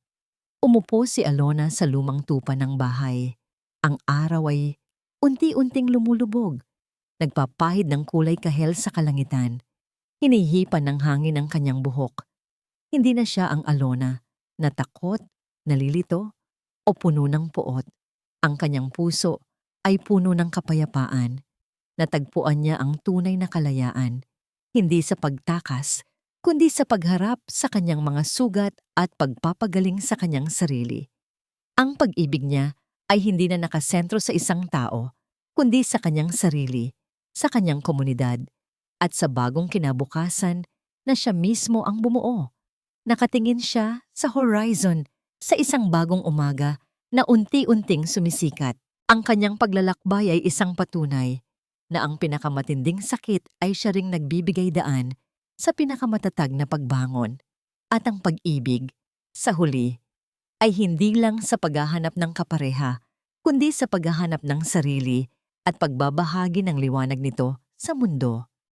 Umupo si Alona sa lumang tupa ng bahay. Ang araw ay unti-unting lumulubog. Nagpapahid ng kulay kahel sa kalangitan. Hinihipan ng hangin ang kanyang buhok. Hindi na siya ang Alona na takot, nalilito, o puno ng puot. Ang kanyang puso ay puno ng kapayapaan. Natagpuan niya ang tunay na kalayaan, hindi sa pagtakas, kundi sa pagharap sa kanyang mga sugat at pagpapagaling sa kanyang sarili. Ang pag-ibig niya ay hindi na nakasentro sa isang tao, kundi sa kanyang sarili, sa kanyang komunidad, at sa bagong kinabukasan na siya mismo ang bumuo. Nakatingin siya sa horizon, sa isang bagong umaga na unti-unting sumisikat. Ang kanyang paglalakbay ay isang patunay na ang pinakamatinding sakit ay siya ring nagbibigay daan sa pinakamatatag na pagbangon. At ang pag-ibig, sa huli, ay hindi lang sa paghahanap ng kapareha, kundi sa paghahanap ng sarili at pagbabahagi ng liwanag nito sa mundo.